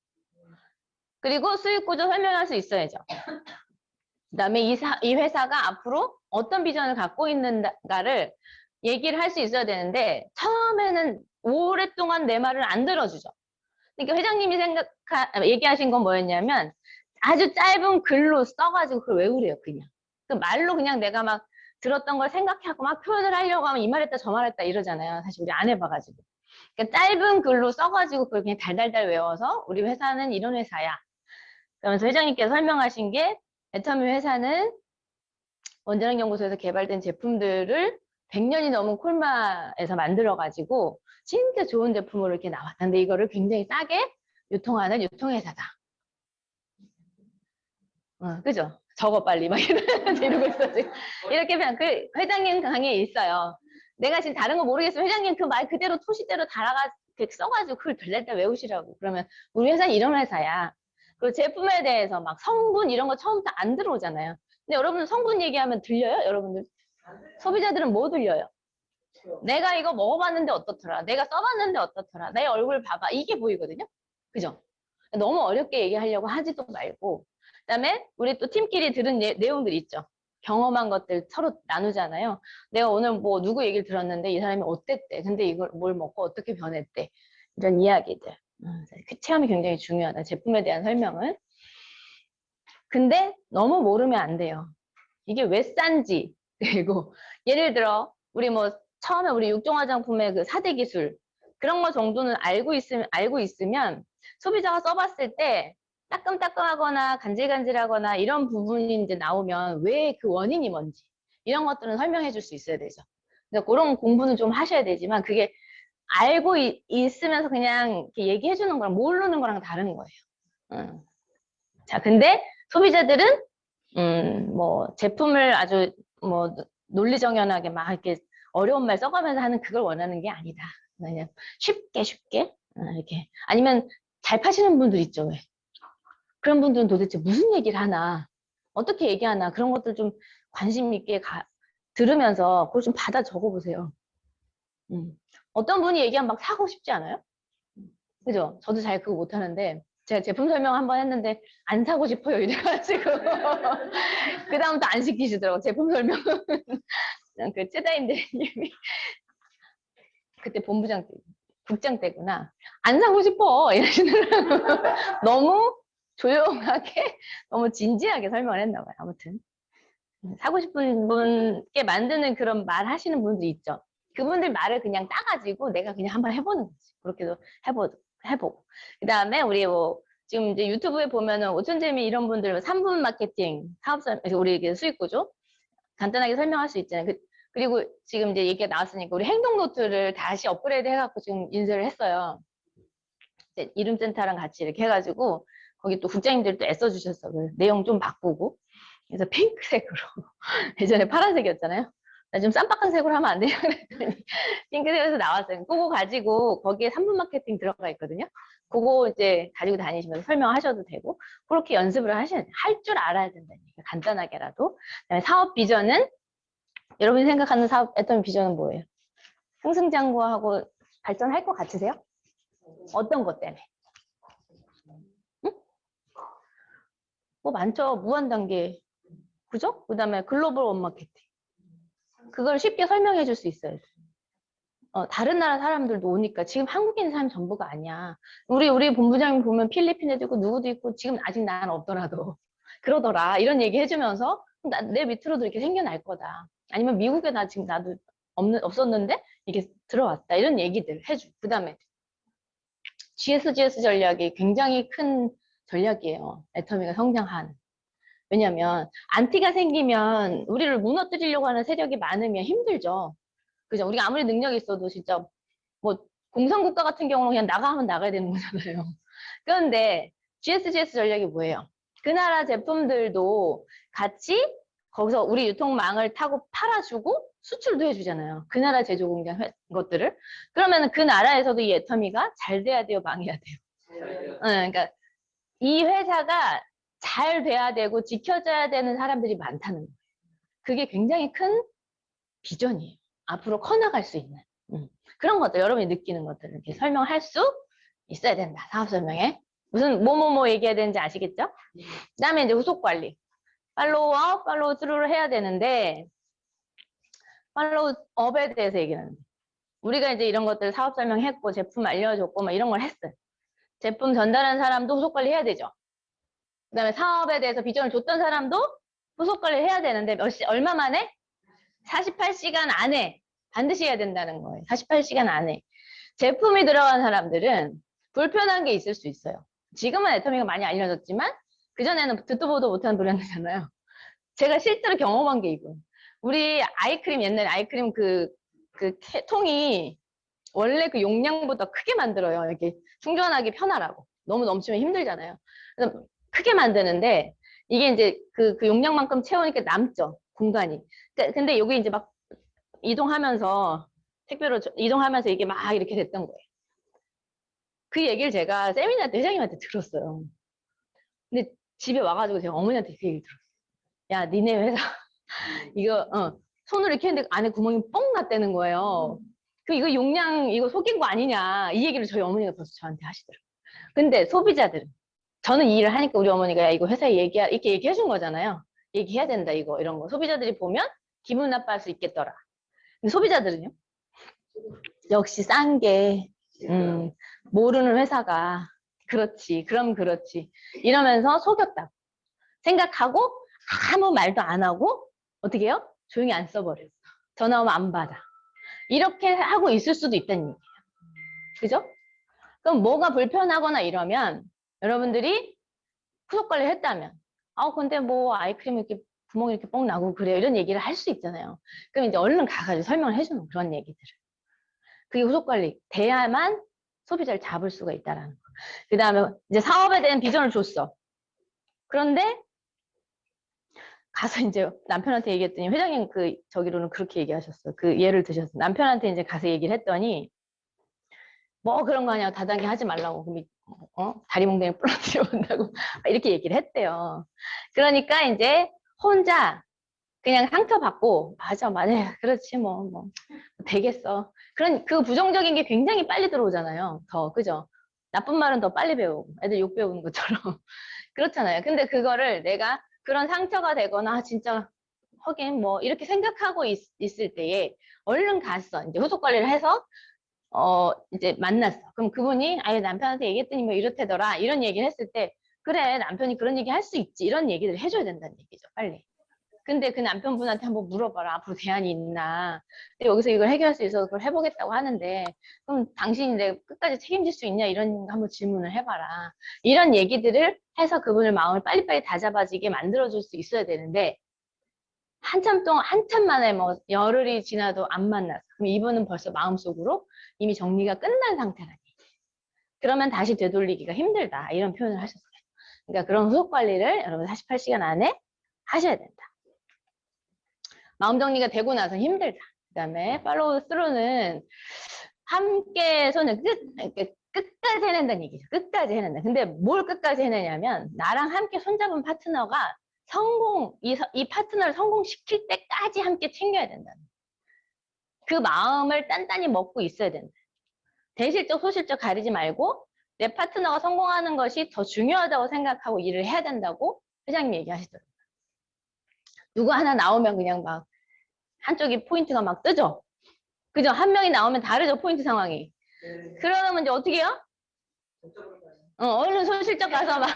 그리고 수익구조 설명할 수 있어야죠. 그 다음에 이 회사가 앞으로 어떤 비전을 갖고 있는가를 얘기를 할 수 있어야 되는데 처음에는 오랫동안 내 말을 안 들어주죠. 그러니까 회장님이 얘기하신 건 뭐였냐면 아주 짧은 글로 써가지고 그걸 외우래요. 그냥. 그 말로 그냥 내가 막 들었던 걸 생각하고 막 표현을 하려고 하면 이 말했다 저 말했다 이러잖아요. 사실 우리 안 해봐가지고. 그러니까 짧은 글로 써가지고 그걸 그냥 달달달 외워서 우리 회사는 이런 회사야. 그러면서 회장님께서 설명하신 게 애터미 회사는 원자력연구소에서 개발된 제품들을 100년이 넘은 콜마에서 만들어가지고 진짜 좋은 제품으로 이렇게 나왔는데 이거를 굉장히 싸게 유통하는 유통회사다. 그죠? 적어 빨리 막 이러고 있어 지금. 이렇게 그 회장님 강의에 있어요. 내가 지금 다른 거 모르겠으면 회장님 그 말 그대로 토시대로 써가지고 그걸 달달달 외우시라고. 그러면 우리 회사는 이런 회사야. 그리고 제품에 대해서 막 성분 이런 거 처음부터 안 들어오잖아요. 근데 여러분 성분 얘기하면 들려요? 여러분들? 소비자들은 뭐 들려요? 내가 이거 먹어봤는데 어떻더라? 내가 써봤는데 어떻더라? 내 얼굴 봐봐. 이게 보이거든요? 그죠? 너무 어렵게 얘기하려고 하지도 말고. 그 다음에 우리 또 팀끼리 들은 내용들 있죠. 경험한 것들 서로 나누잖아요. 내가 오늘 뭐 누구 얘기를 들었는데 이 사람이 어땠대. 근데 이걸 뭘 먹고 어떻게 변했대. 이런 이야기들. 그 체험이 굉장히 중요하다. 제품에 대한 설명은. 근데 너무 모르면 안 돼요. 이게 왜 싼지. 그리고 예를 들어 우리 뭐 처음에 우리 육종 화장품의 그 4대 기술 그런 거 정도는 알고 있으면 소비자가 써봤을 때 따끔따끔하거나 간질간질하거나 이런 부분이 이제 나오면 왜 그 원인이 뭔지 이런 것들은 설명해 줄 수 있어야 되죠. 그러니까 그런 공부는 좀 하셔야 되지만 그게 알고 있으면서 그냥 이렇게 얘기해 주는 거랑 모르는 거랑 다른 거예요. 자, 근데 소비자들은 뭐 제품을 아주 뭐 논리정연하게 막 이렇게 어려운 말 써가면서 하는 그걸 원하는 게 아니다. 그냥 쉽게 이렇게 아니면 잘 파시는 분들 있죠. 왜? 그런 분들은 도대체 무슨 얘기를 하나 어떻게 얘기하나 그런 것들 좀 관심 있게 들으면서 그걸 좀 받아 적어보세요. 어떤 분이 얘기하면 막 사고 싶지 않아요? 그죠? 저도 잘 그거 못하는데 제가 제품 설명 한번 했는데 안 사고 싶어요 이래가지고 그 다음부터 안 시키시더라고 제품 설명. 그 최다인 대리님이 그때 본부장 국장 때구나. 안 사고 싶어 이러시더라고. 너무 조용하게 너무 진지하게 설명을 했나 봐요. 아무튼 사고 싶은 분께 만드는 그런 말 하시는 분들 있죠. 그분들 말을 그냥 따가지고 내가 그냥 한번 해보는 거지. 그렇게도 해보고. 그 다음에 우리 뭐 지금 이제 유튜브에 보면은 오천재미 이런 분들 3분 마케팅 사업설 우리 수익구조 간단하게 설명할 수 있잖아요. 그리고 지금 이제 얘기가 나왔으니까 우리 행동 노트를 다시 업그레이드 해갖고 지금 인쇄를 했어요. 이제 이름센터랑 같이 이렇게 해가지고 거기 또 국장님들 또 애써주셨어. 그 내용 좀 바꾸고. 그래서 핑크색으로 예전에 파란색이었잖아요. 나 좀 쌈박한 색으로 하면 안 돼요? 그랬더니 핑크색에서 나왔어요. 그거 가지고 거기에 3분 마케팅 들어가 있거든요. 그거 이제 가지고 다니시면서 설명하셔도 되고 그렇게 연습을 하셔야 돼요. 할 줄 알아야 된다는 얘기예요. 간단하게라도. 그다음에 사업 비전은 여러분이 생각하는 사업 애터미 비전은 뭐예요? 승승장구하고 발전할 것 같으세요? 어떤 것 때문에? 응? 뭐 많죠. 무한 단계. 그죠? 그다음에 글로벌 원마케팅. 그걸 쉽게 설명해 줄 수 있어요. 다른 나라 사람들도 오니까 지금 한국에 있는 사람이 전부가 아니야. 우리 본부장님 보면 필리핀 애도 있고 누구도 있고 지금 아직 난 없더라도 그러더라. 이런 얘기 해주면서 내 밑으로도 이렇게 생겨날 거다. 아니면 미국에 나 지금 나도 없었는데 이게 들어왔다. 이런 얘기들 해주고. 그 다음에 GSGS 전략이 굉장히 큰 전략이에요. 애터미가 성장한. 왜냐면 안티가 생기면 우리를 무너뜨리려고 하는 세력이 많으면 힘들죠. 그죠? 우리가 아무리 능력이 있어도 진짜 뭐 공산국가 같은 경우는 그냥 나가면 나가야 되는 거잖아요. 그런데 GSGS 전략이 뭐예요? 그 나라 제품들도 같이 거기서 우리 유통망을 타고 팔아주고 수출도 해주잖아요. 그 나라 제조 공장 것들을. 그러면 그 나라에서도 이 애터미가 잘 돼야 돼요, 망해야 돼요. 그러니까 이 회사가 잘 돼야 되고 지켜져야 되는 사람들이 많다는 거예요. 그게 굉장히 큰 비전이에요. 앞으로 커나갈 수 있는. 그런 것들, 여러분이 느끼는 것들을 이렇게 설명할 수 있어야 된다. 사업 설명에. 무슨 뭐뭐뭐 얘기해야 되는지 아시겠죠? 그 다음에 이제 후속 관리. 팔로우업, 팔로우 스루를 해야 되는데, 팔로우업에 대해서 얘기하는. 우리가 이제 이런 것들 사업 설명했고, 제품 알려줬고, 막 이런 걸 했어요. 제품 전달한 사람도 후속 관리 해야 되죠. 그 다음에 사업에 대해서 비전을 줬던 사람도 후속 관리를 해야 되는데, 얼마 만에? 48시간 안에 반드시 해야 된다는 거예요. 48시간 안에. 제품이 들어간 사람들은 불편한 게 있을 수 있어요. 지금은 애터미가 많이 알려졌지만 그전에는 듣도 보도 못하는 브랜드잖아요. 제가 실제로 경험한 게 이거. 우리 아이크림 옛날에 아이크림 통이 원래 그 용량보다 크게 만들어요. 이렇게 충전하기 편하라고. 너무 넘치면 힘들잖아요. 그래서 크게 만드는데 이게 이제 그 용량만큼 채우니까 남죠. 공간이. 근데 여기 이제 막 이동하면서 택배로 이동하면서 이게 막 이렇게 됐던 거예요. 그 얘기를 제가 세미나 때 회장님한테 들었어요. 근데 집에 와가지고 제가 어머니한테 그 얘기를 들었어요. 야, 니네 회사 이거 손으로 이렇게 했는데 안에 구멍이 뻥 났다는 거예요. 이거 용량 이거 속인 거 아니냐 이 얘기를 저희 어머니가 벌써 저한테 하시더라고요. 근데 소비자들은 저는 이 일을 하니까 우리 어머니가 야, 이거 회사에 이렇게 얘기해 준 거잖아요. 얘기해야 된다 이거 이런 거 소비자들이 보면 기분 나빠할 수 있겠더라. 근데 소비자들은요? 역시 싼 게 모르는 회사가 그렇지 그럼 그렇지 이러면서 속였다고 생각하고 아무 말도 안 하고 어떻게 해요? 조용히 안 써버려요. 전화 오면 안 받아. 이렇게 하고 있을 수도 있다는 얘기예요. 그죠? 그럼 뭐가 불편하거나 이러면 여러분들이 후속 관리를 했다면 근데 뭐 아이크림 이렇게 구멍이 이렇게 뻥 나고 그래요. 이런 얘기를 할 수 있잖아요. 그럼 이제 얼른 가가지고 설명을 해주는 그런 얘기들을. 그게 후속 관리 돼야만 소비자를 잡을 수가 있다라는 거. 그 다음에 이제 사업에 대한 비전을 줬어. 그런데 가서 이제 남편한테 얘기했더니 회장님 저기로는 그렇게 얘기하셨어. 그 예를 드셨어. 남편한테 이제 가서 얘기를 했더니 뭐 그런 거 아니야. 다단계 하지 말라고. 그럼 다리 몽둥이 부러뜨려 본다고 이렇게 얘기를 했대요. 그러니까 이제 혼자 그냥 상처받고 맞아 그렇지 뭐 되겠어. 그 부정적인 게 굉장히 빨리 들어오잖아요. 더 그죠? 나쁜 말은 더 빨리 배우고 애들 욕 배우는 것처럼 그렇잖아요. 근데 그거를 내가 그런 상처가 되거나 진짜 하긴 뭐 이렇게 생각하고 있을 때에 얼른 갔어. 이제 후속 관리를 해서 이제 만났어. 그럼 그분이 아예 남편한테 얘기했더니 뭐 이렇다더라 이런 얘기를 했을 때 그래 남편이 그런 얘기 할 수 있지 이런 얘기를 해줘야 된다는 얘기죠. 빨리. 근데 그 남편분한테 한번 물어봐라. 앞으로 대안이 있나. 근데 여기서 이걸 해결할 수 있어서 그걸 해보겠다고 하는데 그럼 당신이 내가 끝까지 책임질 수 있냐 이런 한번 질문을 해봐라. 이런 얘기들을 해서 그분을 마음을 빨리빨리 다잡아지게 만들어줄 수 있어야 되는데 한참 만에 뭐 열흘이 지나도 안 만났어. 그럼 이분은 벌써 마음속으로 이미 정리가 끝난 상태라니. 그러면 다시 되돌리기가 힘들다. 이런 표현을 하셨어요. 그러니까 그런 후속 관리를 여러분 48시간 안에 하셔야 된다. 마음 정리가 되고 나서 힘들다. 그 다음에 팔로우 스루는 함께 손을 끝까지 해낸다는 얘기죠. 끝까지 해낸다. 근데 뭘 끝까지 해내냐면 나랑 함께 손잡은 파트너가 이 파트너를 성공시킬 때까지 함께 챙겨야 된다는 거예요. 그 마음을 단단히 먹고 있어야 된다. 대실적, 소실적 가리지 말고 내 파트너가 성공하는 것이 더 중요하다고 생각하고 일을 해야 된다고 회장님 얘기하시더라고요. 누구 하나 나오면 그냥 막 한쪽이 포인트가 막 뜨죠. 그죠? 한 명이 나오면 다르죠, 포인트 상황이. 그러면 이제 어떻게 해요? 얼른 소실적 가서 막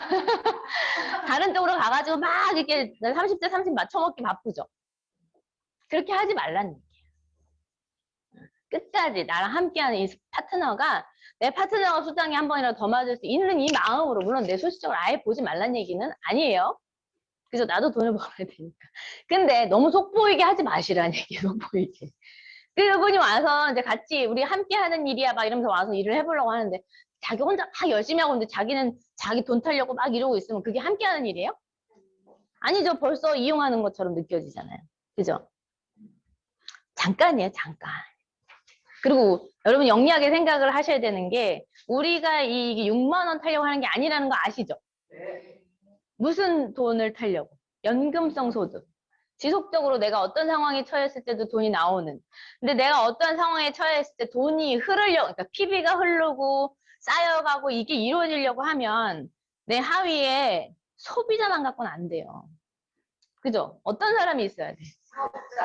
다른 쪽으로 가가지고 막 이렇게 30대 30 맞춰먹기 바쁘죠. 그렇게 하지 말라는 얘기예요. 끝까지 나랑 함께하는 이 파트너가 내 파트너가 수당이 한 번이라도 더 맞을 수 있는 이 마음으로, 물론 내 소실적으로 아예 보지 말라는 얘기는 아니에요. 그래서 나도 돈을 벌어야 되니까. 근데 너무 속보이게 하지 마시라는 얘기예요. 속보이게. 그분이 와서 이제 같이 우리 함께 하는 일이야 막 이러면서 와서 일을 해보려고 하는데 자기 혼자 막 열심히 하고 있는데 자기는 자기 돈 타려고 막 이러고 있으면 그게 함께 하는 일이에요? 아니죠. 벌써 이용하는 것처럼 느껴지잖아요. 그죠? 잠깐이에요. 잠깐. 그리고 여러분 영리하게 생각을 하셔야 되는 게 우리가 이 6만 원 타려고 하는 게 아니라는 거 아시죠? 무슨 돈을 타려고? 연금성 소득. 지속적으로 내가 어떤 상황에 처했을 때도 돈이 나오는. 근데 내가 어떤 상황에 처했을 때 돈이 흐르려고, 그러니까 PB가 흐르고 쌓여가고 이게 이루어지려고 하면 내 하위에 소비자만 갖고는 안 돼요. 그죠? 어떤 사람이 있어야 돼.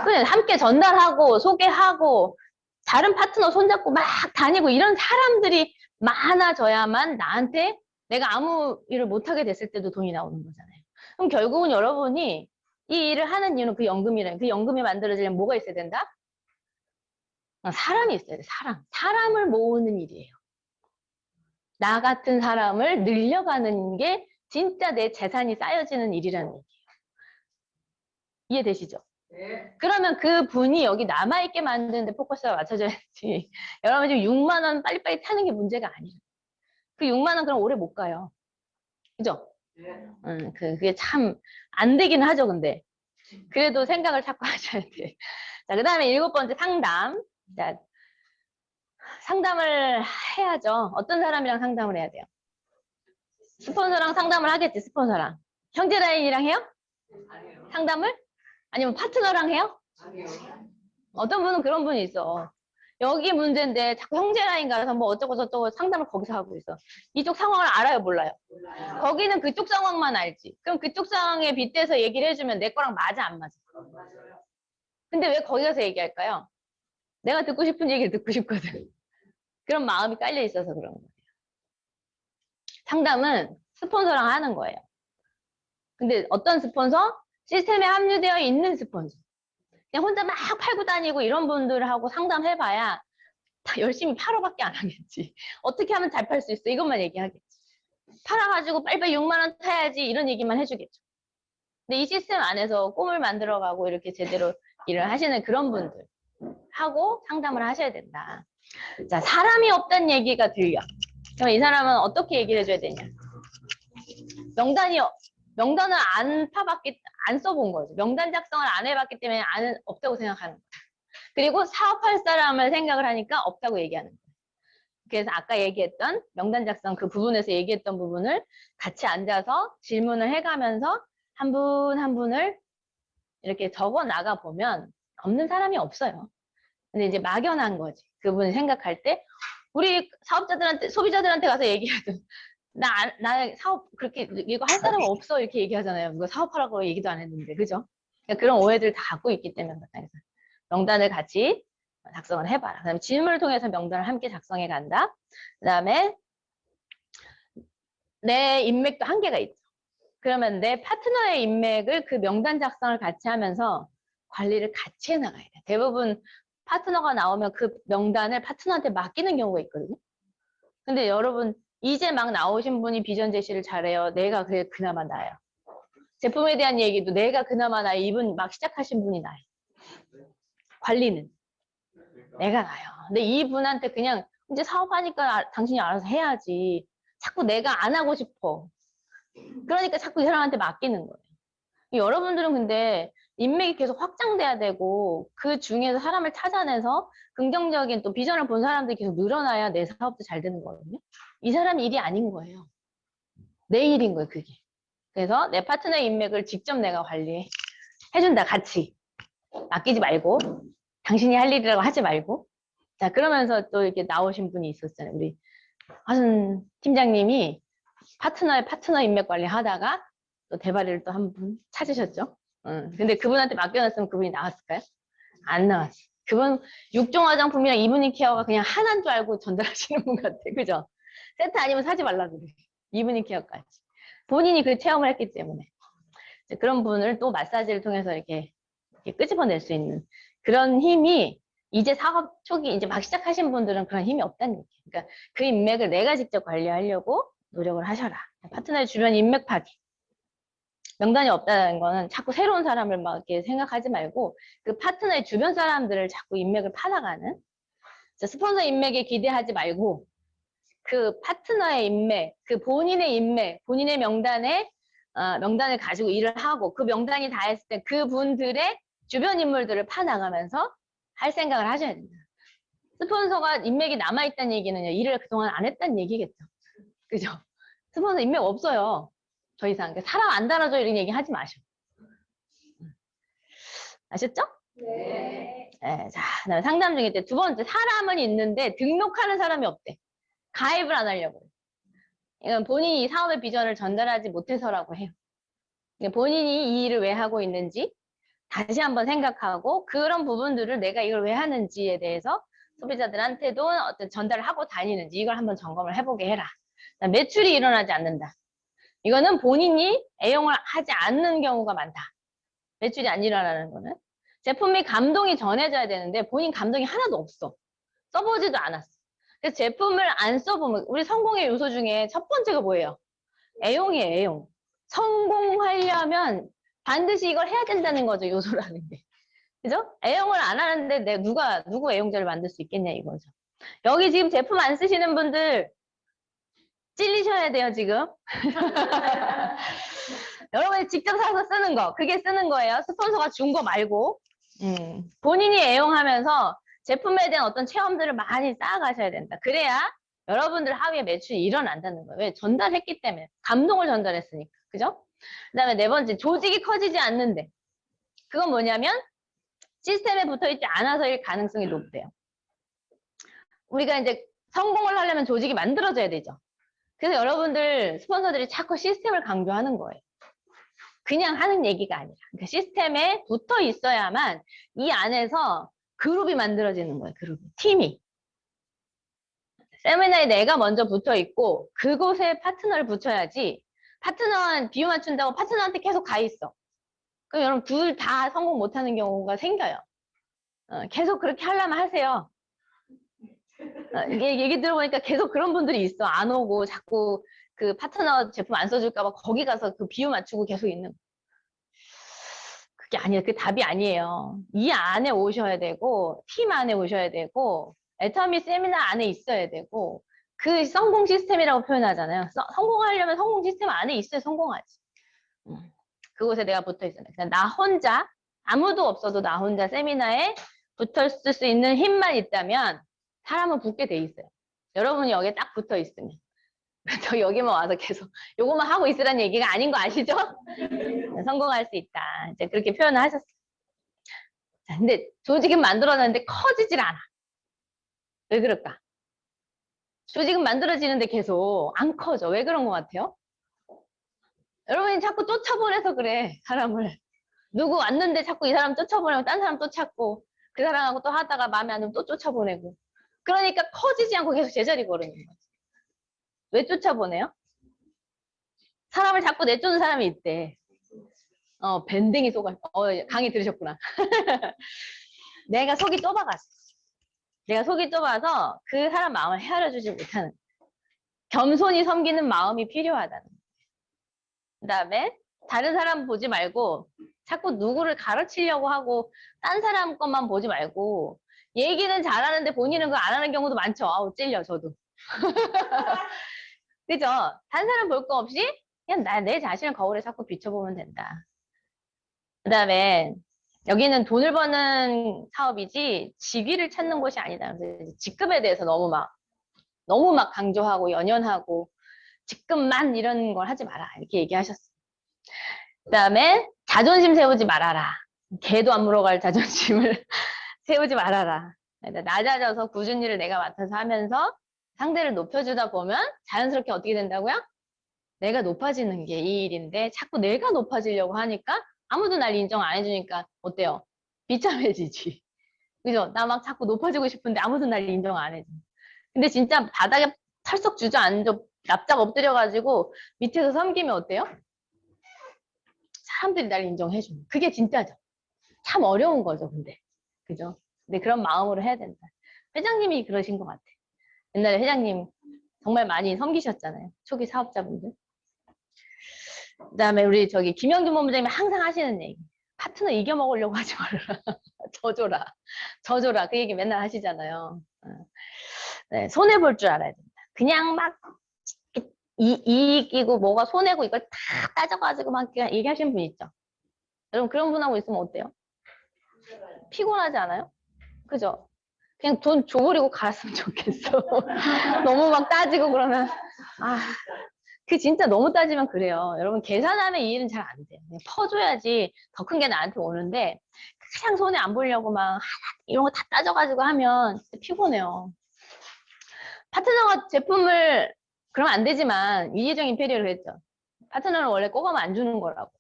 그냥 함께 전달하고 소개하고 다른 파트너 손잡고 막 다니고 이런 사람들이 많아져야만 나한테 내가 아무 일을 못하게 됐을 때도 돈이 나오는 거잖아요. 그럼 결국은 여러분이 이 일을 하는 이유는 그 연금이라는, 그 연금이 만들어지려면 뭐가 있어야 된다? 사람이 있어야 돼, 사람. 사람을 모으는 일이에요. 나 같은 사람을 늘려가는 게 진짜 내 재산이 쌓여지는 일이라는 얘기예요. 이해되시죠? 네. 그러면 그 분이 여기 남아있게 만드는데 포커스가 맞춰져야지. 여러분 지금 6만 원 빨리빨리 타는 게 문제가 아니에요. 그 6만 원 그럼 오래 못 가요. 그죠? 네. 그게 참 안 되긴 하죠, 근데. 그래도 생각을 자꾸 하셔야 돼. 자, 그 다음에 7번째 상담. 자, 상담을 해야죠. 어떤 사람이랑 상담을 해야 돼요? 스폰서랑 상담을 하겠지, 스폰서랑. 형제 라인이랑 해요? 아니요. 상담을? 아니면 파트너랑 해요? 아니요. 어떤 분은 그런 분이 있어. 여기 문제인데 자꾸 형제 라인 가서 뭐 어쩌고 저쩌고 상담을 거기서 하고 있어. 이쪽 상황을 알아요, 몰라요? 몰라요. 거기는 그쪽 상황만 알지. 그럼 그쪽 상황에 빗대서 얘기를 해주면 내 거랑 맞아, 안 맞아? 맞아요. 근데 왜 거기 가서 얘기할까요? 내가 듣고 싶은 얘기를 듣고 싶거든. 그런 마음이 깔려 있어서 그런 거예요. 상담은 스폰서랑 하는 거예요. 근데 어떤 스폰서? 시스템에 합류되어 있는 스폰서. 그냥 혼자 막 팔고 다니고 이런 분들하고 상담해봐야 다 열심히 팔어밖에 안 하겠지. 어떻게 하면 잘 팔 수 있어? 이것만 얘기하겠지. 팔아가지고 빨리빨리 6만 원 타야지 이런 얘기만 해주겠죠. 근데 이 시스템 안에서 꿈을 만들어가고 이렇게 제대로 일을 하시는 그런 분들 하고 상담을 하셔야 된다. 자, 사람이 없다는 얘기가 들려. 그럼 이 사람은 어떻게 얘기를 해줘야 되냐? 명단을 안 써본 거죠. 명단 작성을 안 해봤기 때문에 없다고 생각하는 거예요. 그리고 사업할 사람을 생각을 하니까 없다고 얘기하는 거예요. 그래서 아까 얘기했던 명단 작성 그 부분에서 얘기했던 부분을 같이 앉아서 질문을 해가면서 한 분 한 분을 이렇게 적어 나가 보면 없는 사람이 없어요. 근데 이제 막연한 거지. 그분이 생각할 때 우리 사업자들한테, 소비자들한테 가서 얘기해도 나 사업 그렇게 이거 할 사람 없어 이렇게 얘기하잖아요. 이거 사업하라고 얘기도 안 했는데, 그죠? 그러니까 그런 오해들 다 갖고 있기 때문에 그래서 명단을 같이 작성을 해봐라. 그다음에 질문을 통해서 명단을 함께 작성해 간다. 그다음에 내 인맥도 한계가 있죠. 그러면 내 파트너의 인맥을 그 명단 작성을 같이 하면서 관리를 같이 해나가야 돼. 대부분 파트너가 나오면 그 명단을 파트너한테 맡기는 경우가 있거든요. 근데 여러분 이제 막 나오신 분이 비전 제시를 잘해요. 내가 그나마 나아요. 제품에 대한 얘기도 내가 그나마 나아요. 이분 막 시작하신 분이 나아요. 관리는 내가 나아요. 근데 이분한테 그냥 이제 사업하니까 당신이 알아서 해야지. 자꾸 내가 안 하고 싶어. 그러니까 자꾸 이 사람한테 맡기는 거예요. 여러분들은 근데 인맥이 계속 확장돼야 되고 그 중에서 사람을 찾아내서 긍정적인 또 비전을 본 사람들이 계속 늘어나야 내 사업도 잘 되는 거거든요. 이 사람 일이 아닌 거예요. 내 일인 거예요, 그게. 그래서 내 파트너의 인맥을 직접 내가 관리해준다, 같이. 맡기지 말고, 당신이 할 일이라고 하지 말고. 자, 그러면서 또 이렇게 나오신 분이 있었잖아요. 우리 화순 팀장님이 파트너의 파트너 인맥 관리 하다가 또 대바리를 또 한 분 찾으셨죠. 근데 그분한테 맡겨놨으면 그분이 나왔을까요? 안 나왔어. 그분 6종 화장품이랑 이브닝 케어가 그냥 하나인 줄 알고 전달하시는 분 같아. 그죠? 세트 아니면 사지 말라 그래. 이브닝 케어까지. 본인이 그 체험을 했기 때문에. 그런 분을 또 마사지를 통해서 이렇게 끄집어낼 수 있는 그런 힘이 이제 사업 초기 이제 막 시작하신 분들은 그런 힘이 없다는 얘기예요. 그러니까 그 인맥을 내가 직접 관리하려고 노력을 하셔라. 파트너의 주변 인맥 파기. 명단이 없다는 거는 자꾸 새로운 사람을 막 이렇게 생각하지 말고 그 파트너의 주변 사람들을 자꾸 인맥을 파나가는 스폰서 인맥에 기대하지 말고 그 파트너의 인맥, 그 본인의 인맥, 본인의 명단을 가지고 일을 하고 그 명단이 다 했을 때 그분들의 주변 인물들을 파나가면서 할 생각을 하셔야 됩니다. 스폰서가 인맥이 남아있다는 얘기는요, 일을 그동안 안 했다는 얘기겠죠. 그죠? 스폰서 인맥 없어요. 더 이상. 그러니까 사람 안 달아줘 이런 얘기 하지 마셔. 아셨죠? 네. 네, 자, 그다음에 상담 중에 두 번째, 사람은 있는데 등록하는 사람이 없대. 가입을 안 하려고. 이건 본인이 이 사업의 비전을 전달하지 못해서라고 해요. 본인이 이 일을 왜 하고 있는지 다시 한번 생각하고 그런 부분들을 내가 이걸 왜 하는지에 대해서 소비자들한테도 어떤 전달을 하고 다니는지 이걸 한번 점검을 해보게 해라. 매출이 일어나지 않는다. 이거는 본인이 애용을 하지 않는 경우가 많다. 매출이 안 일어나는 거는. 제품이 감동이 전해져야 되는데 본인 감동이 하나도 없어. 써보지도 않았어. 그래서 제품을 안 써보면 우리 성공의 요소 중에 첫 번째가 뭐예요? 애용이에요, 애용. 성공하려면 반드시 이걸 해야 된다는 거죠, 요소라는 게. 그죠? 애용을 안 하는데 누구 애용자를 만들 수 있겠냐 이거죠. 여기 지금 제품 안 쓰시는 분들 찔리셔야 돼요, 지금. 여러분이 직접 사서 쓰는 거, 그게 쓰는 거예요. 스폰서가 준 거 말고. 본인이 애용하면서 제품에 대한 어떤 체험들을 많이 쌓아가셔야 된다. 그래야 여러분들 하위에 매출이 일어난다는 거예요. 왜? 전달했기 때문에. 감동을 전달했으니까. 그죠? 그 다음에 네 번째, 조직이 커지지 않는데. 그건 뭐냐면 시스템에 붙어있지 않아서일 가능성이 높대요. 우리가 이제 성공을 하려면 조직이 만들어져야 되죠. 그래서 여러분들 스폰서들이 자꾸 시스템을 강조하는 거예요. 그냥 하는 얘기가 아니라. 그러니까 시스템에 붙어 있어야만 이 안에서 그룹이 만들어지는 거예요. 그룹이. 팀이. 세미나에 내가 먼저 붙어 있고 그곳에 파트너를 붙여야지 파트너한 비유 맞춘다고 파트너한테 계속 가 있어. 그럼 여러분 둘 다 성공 못하는 경우가 생겨요. 계속 그렇게 하려면 하세요. 얘기 들어보니까 계속 그런 분들이 있어. 안 오고 자꾸 그 파트너 제품 안 써줄까봐 거기 가서 그 비유 맞추고 계속 있는. 그게 아니에요. 그게 답이 아니에요. 이 안에 오셔야 되고 팀 안에 오셔야 되고 애터미 세미나 안에 있어야 되고 그 성공 시스템이라고 표현하잖아요. 성공하려면 성공 시스템 안에 있어야 성공하지. 그곳에 내가 붙어 있어야 돼. 그냥 나 혼자 아무도 없어도 나 혼자 세미나에 붙었을 수 있는 힘만 있다면 사람은 붙게 돼 있어요. 여러분이 여기에 딱 붙어 있으면. 저 여기만 와서 계속 요것만 하고 있으라는 얘기가 아닌 거 아시죠? 성공할 수 있다. 이제 그렇게 표현을 하셨어요. 자, 근데 조직은 만들어놨는데 커지질 않아. 왜 그럴까? 조직은 만들어지는데 계속 안 커져. 왜 그런 것 같아요? 여러분이 자꾸 쫓아보내서 그래, 사람을. 누구 왔는데 자꾸 이 사람 쫓아보내고 딴 사람 또 찾고 그 사람하고 또 하다가 마음에 안 들면 또 쫓아보내고 그러니까 커지지 않고 계속 제자리 걸으는 거지. 왜 쫓아보내요? 사람을 자꾸 내쫓는 사람이 있대. 밴댕이 속아. 강의 들으셨구나. 내가 속이 좁아갔어. 내가 속이 좁아서 그 사람 마음을 헤아려주지 못하는. 겸손히 섬기는 마음이 필요하다는. 그 다음에 다른 사람 보지 말고 자꾸 누구를 가르치려고 하고 딴 사람 것만 보지 말고 얘기는 잘하는데 본인은 그거 안 하는 경우도 많죠. 아우 찔려 저도. 그죠? 다른 사람 볼 거 없이 그냥 내 자신을 거울에 자꾸 비춰보면 된다. 그다음에 여기는 돈을 버는 사업이지 직위를 찾는 곳이 아니다. 그래서 직급에 대해서 너무 막 강조하고 연연하고 직급만 이런 걸 하지 마라. 이렇게 얘기하셨어. 그다음에 자존심 세우지 말아라. 개도 안 물어갈 자존심을 세우지 말아라. 낮아져서 굳은 일을 내가 맡아서 하면서 상대를 높여주다 보면 자연스럽게 어떻게 된다고요? 내가 높아지는 게 이 일인데 자꾸 내가 높아지려고 하니까 아무도 날 인정 안 해주니까 어때요? 비참해지지. 그죠? 나 막 자꾸 높아지고 싶은데 아무도 날 인정 안 해줘. 근데 진짜 바닥에 털썩 주저앉아 납작 엎드려가지고 밑에서 섬기면 어때요? 사람들이 날 인정해줘. 그게 진짜죠. 참 어려운 거죠, 근데. 그죠? 근데 그런 마음으로 해야 된다. 회장님이 그러신 것 같아. 옛날에 회장님 정말 많이 섬기셨잖아요. 초기 사업자분들. 그다음에 우리 저기 김영준 본부장님이 항상 하시는 얘기. 파트너 이겨먹으려고 하지 말아라. 져줘라. 져줘라. 그 얘기 맨날 하시잖아요. 네, 손해볼 줄 알아야 된다. 그냥 막 이익이고 뭐가 손해고 이걸 다 따져가지고 막 얘기하시는 분 있죠. 여러분 그런 분하고 있으면 어때요? 피곤하지 않아요? 그죠? 그냥 돈 줘버리고 갔으면 좋겠어. 너무 막 따지고 그러면 그 진짜 너무 따지면 그래요. 여러분 계산하면 이 일은 잘 안 돼요. 그냥 퍼줘야지 더 큰 게 나한테 오는데 그냥 손해 안 보려고 막 이런 거 다 따져가지고 하면 진짜 피곤해요. 파트너가 제품을 그러면 안 되지만 이혜정 임페리얼을 했죠. 파트너는 원래 꼬가면 안 주는 거라고.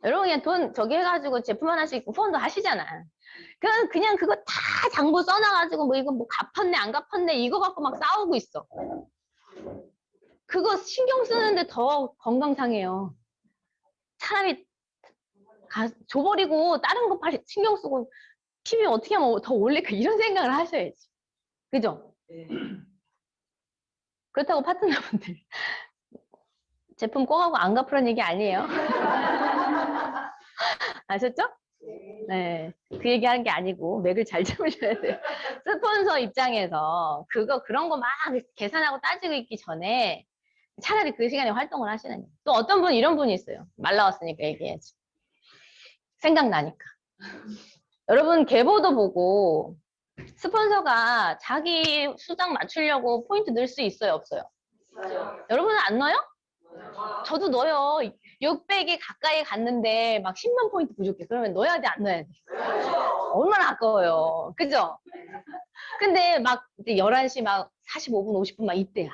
여러분 그냥 돈 저기 해가지고 제품 하나씩 후원도 하시잖아. 그냥 그거 다 장부 써놔가지고 뭐 이거 뭐 갚았네 안 갚았네 이거 갖고 막 싸우고 있어. 그거 신경 쓰는데 더 건강 상해요. 차라리 줘버리고 다른 거 빨리 신경 쓰고 PB 어떻게 하면 더 올릴까 이런 생각을 하셔야지. 그죠? 그렇다고 파트너분들 제품 꽁하고 안 갚으라는 얘기 아니에요. 아셨죠? 네. 그 얘기 하는 게 아니고 맥을 잘 잡으셔야 돼요. 스폰서 입장에서 그런 거 막 계산하고 따지고 있기 전에 차라리 그 시간에 활동을 하시는 거예요. 또 어떤 분 이런 분이 있어요. 말 나왔으니까 얘기해야지. 생각나니까. 여러분 계보도 보고 스폰서가 자기 수당 맞추려고 포인트 넣을 수 있어요? 없어요? 여러분은 안 넣어요? 저도 넣어요. 600이 가까이 갔는데 막 10만 포인트 부족해. 그러면 넣어야 돼, 안 넣어야 돼? 얼마나 아까워요. 그죠? 근데 막 11시 막 45분, 50분 막 이때야.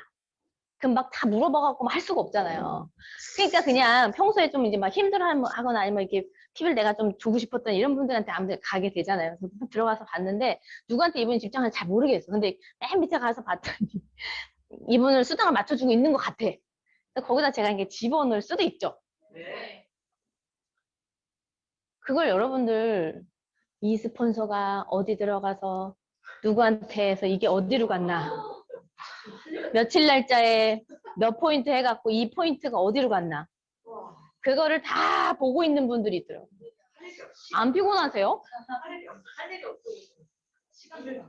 그럼 막 다 물어봐갖고 막 할 수가 없잖아요. 그러니까 그냥 평소에 좀 이제 막 힘들어 하거나 아니면 이렇게 팁을 내가 좀 주고 싶었던 이런 분들한테 아무튼 가게 되잖아요. 그래서 들어가서 봤는데 누구한테 이분이 집중하는지 잘 모르겠어. 근데 맨 밑에 가서 봤더니 이분을 수당을 맞춰주고 있는 것 같아. 거기다 제가 이게 집어넣을 수도 있죠. 네. 그걸 여러분들 이 스폰서가 어디 들어가서 누구한테 해서 이게 어디로 갔나 며칠 날짜에 몇 포인트 해갖고 이 포인트가 어디로 갔나 그거를 다 보고 있는 분들이 있더라고요. 안 피곤하세요? 할 일이 없어. 시간을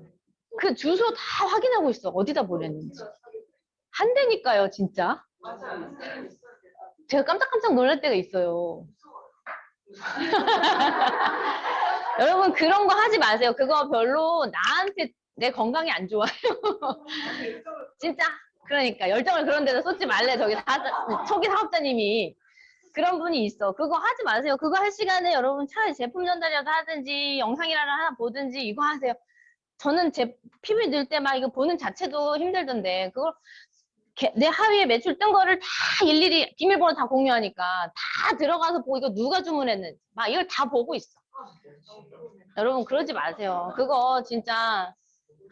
그 주소 다 확인하고 있어. 어디다 보냈는지. 한대니까요, 진짜. 맞아요. 제가 깜짝깜짝 놀랄 때가 있어요. 여러분 그런 거 하지 마세요. 그거 별로 나한테 내 건강이 안 좋아요. 진짜. 그러니까 열정을 그런 데다 쏟지 말래. 초기 사업자님이. 그런 분이 있어. 그거 하지 마세요. 그거 할 시간에 여러분 차라리 제품 전달이라도 하든지 영상이라도 하나 보든지 이거 하세요. 저는 제 PV 넣을 때 막 이거 보는 자체도 힘들던데 그걸 내 하위에 매출 뜬 거를 다 일일이 비밀번호 다 공유하니까 다 들어가서 보고 이거 누가 주문했는지 막 이걸 다 보고 있어. 여러분 그러지 마세요. 그거 진짜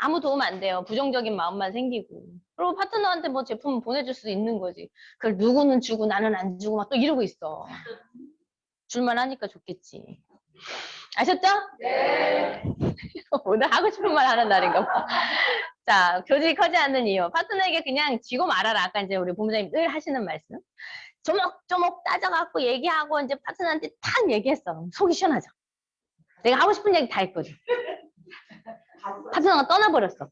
아무 도움 안 돼요. 부정적인 마음만 생기고. 그리고 파트너한테 뭐 제품 보내줄 수 있는 거지. 그걸 누구는 주고 나는 안 주고 막 또 이러고 있어. 줄만 하니까 좋겠지. 아셨죠? 네. 오늘 하고 싶은 말 하는 날인가 봐. 자, 교직이 커지 않는 이유. 파트너에게 그냥 지고 말아라. 아까 이제 우리 본부장님 늘 하시는 말씀. 조목조목 따져갖고 얘기하고 이제 파트너한테 탁 얘기했어. 속이 시원하죠? 내가 하고 싶은 얘기 다 했거든. 파트너가 떠나버렸어.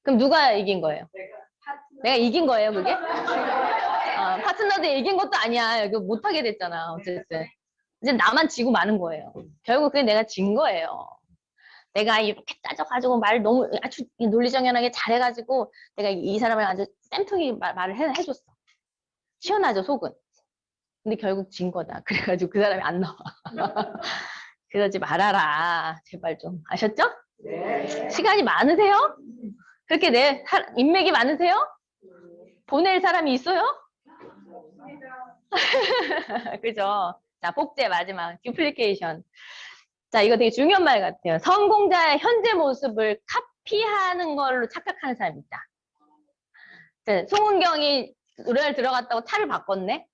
그럼 누가 이긴 거예요? 내가 이긴 거예요, 그게? 파트너도 이긴 것도 아니야. 여기 못하게 됐잖아, 어쨌든. 이제 나만 지고 마는 거예요. 결국 그게 내가 진 거예요. 내가 이렇게 따져가지고 말 너무 아주 논리정연하게 잘해가지고 내가 이 사람을 아주 쌤통이 말을 해줬어. 시원하죠, 속은. 근데 결국 진 거다. 그래가지고 그 사람이 안 나와. 그러지 말아라. 제발 좀. 아셨죠? 네. 시간이 많으세요? 그렇게 인맥이 많으세요? 보낼 사람이 있어요? 그죠? 자, 복제 마지막. 듀플리케이션. 자, 이거 되게 중요한 말 같아요. 성공자의 현재 모습을 카피하는 걸로 착각하는 사람이 있다. 네, 송은경이 노래를 들어갔다고 차를 바꿨네?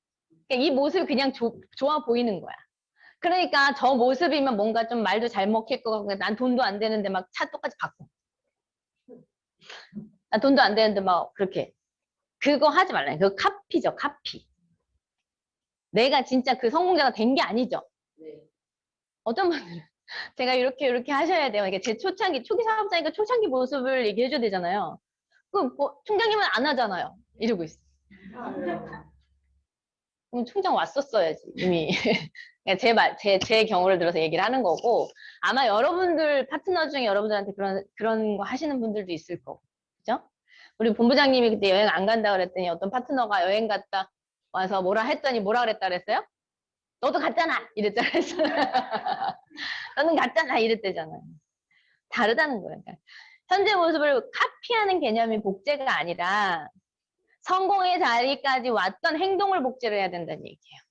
그러니까 이 모습이 그냥 좋아 보이는 거야. 그러니까 저 모습이면 뭔가 좀 말도 잘 먹힐 것 같고, 난 돈도 안 되는데 막 차 똑같이 바꿔. 난 돈도 안 되는데 막 그렇게. 그거 하지 말라요. 그거 카피죠, 카피. 내가 진짜 그 성공자가 된 게 아니죠. 네. 어떤 분들은 제가 이렇게 하셔야 돼요. 이게 제 초기 사업자니까 초창기 모습을 얘기해줘야 되잖아요. 뭐, 총장님은 안 하잖아요. 이러고 있어. 그럼 총장 왔었어야지, 이미. 제 경우를 들어서 얘기를 하는 거고, 아마 여러분들, 파트너 중에 여러분들한테 그런 거 하시는 분들도 있을 거고. 그죠? 우리 본부장님이 그때 여행 안 간다 그랬더니 어떤 파트너가 여행 갔다 와서 뭐라 했더니 뭐라 그랬다 그랬어요? 너도 갔잖아! 이랬잖아. 너는 갔잖아! 이랬대잖아요. 다르다는 거예요. 그러니까 현재 모습을 카피하는 개념이 복제가 아니라 성공의 자리까지 왔던 행동을 복제를 해야 된다는 얘기예요.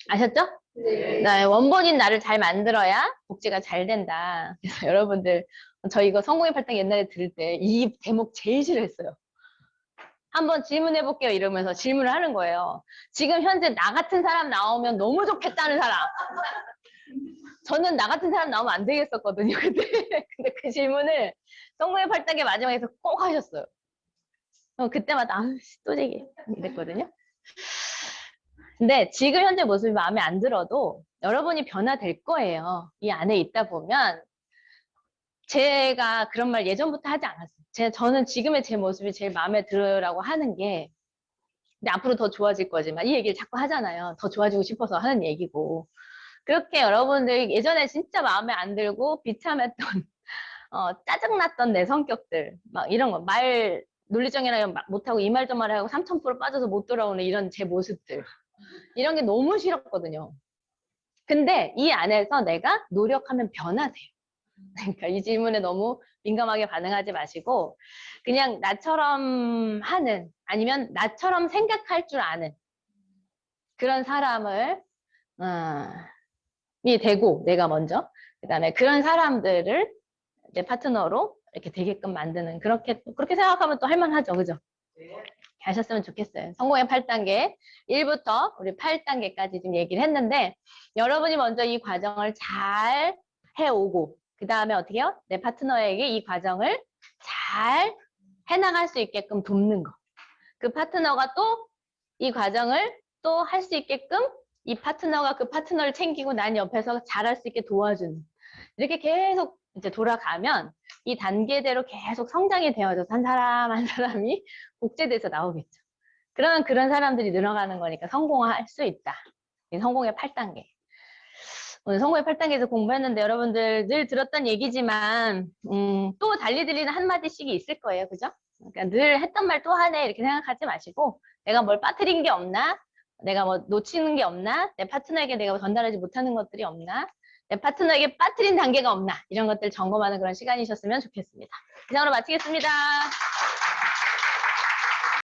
아셨죠? 네. 원본인 나를 잘 만들어야 복제가 잘 된다. 그래서 여러분들, 저 이거 성공의 팔당 옛날에 들을 때 이 대목 제일 싫어했어요. 한번 질문해 볼게요 이러면서 질문을 하는 거예요. 지금 현재 나 같은 사람 나오면 너무 좋겠다는 사람. 저는 나 같은 사람 나오면 안 되겠었거든요. 근데 그 질문을 성공의 팔당의 마지막에서 꼭 하셨어요. 그때마다 또 얘기 이랬거든요. 근데 지금 현재 모습이 마음에 안 들어도 여러분이 변화될 거예요. 이 안에 있다 보면 제가 그런 말 예전부터 하지 않았어요. 저는 지금의 제 모습이 제일 마음에 들으라고 하는 게 근데 앞으로 더 좋아질 거지만 이 얘기를 자꾸 하잖아요. 더 좋아지고 싶어서 하는 얘기고 그렇게 여러분들 예전에 진짜 마음에 안 들고 비참했던 짜증났던 내 성격들 막 이런 거 말 논리정연하게 못하고 이 말 저 말 하고 3000% 빠져서 못 돌아오는 이런 제 모습들 이런 게 너무 싫었거든요. 근데 이 안에서 내가 노력하면 변화돼요. 그러니까 이 질문에 너무 민감하게 반응하지 마시고 그냥 나처럼 하는 아니면 나처럼 생각할 줄 아는 그런 사람을 이 되고 내가 먼저 그다음에 그런 사람들을 내 파트너로 이렇게 되게끔 만드는 그렇게 생각하면 또 할만하죠, 그죠? 네. 하셨으면 좋겠어요. 성공의 8단계 1부터 우리 8단계까지 지금 얘기를 했는데 여러분이 먼저 이 과정을 잘 해오고 그 다음에 어떻게 해요? 내 파트너에게 이 과정을 잘 해나갈 수 있게끔 돕는 거. 그 파트너가 또 이 과정을 또 할 수 있게끔 이 파트너가 그 파트너를 챙기고 난 옆에서 잘할 수 있게 도와주는 이렇게 계속 이제 돌아가면 이 단계대로 계속 성장이 되어져서 한 사람 한 사람이 복제돼서 나오겠죠. 그러면 그런 사람들이 늘어가는 거니까 성공할 수 있다. 이 성공의 8단계. 오늘 성공의 8단계에서 공부했는데 여러분들 늘 들었던 얘기지만 또 달리 들리는 한마디씩이 있을 거예요. 그죠? 그러니까 늘 했던 말 또 하네 이렇게 생각하지 마시고 내가 뭘 빠뜨린 게 없나? 내가 뭐 놓치는 게 없나? 내 파트너에게 내가 전달하지 못하는 것들이 없나? 내 파트너에게 빠뜨린 단계가 없나? 이런 것들 점검하는 그런 시간이셨으면 좋겠습니다. 이상으로 마치겠습니다.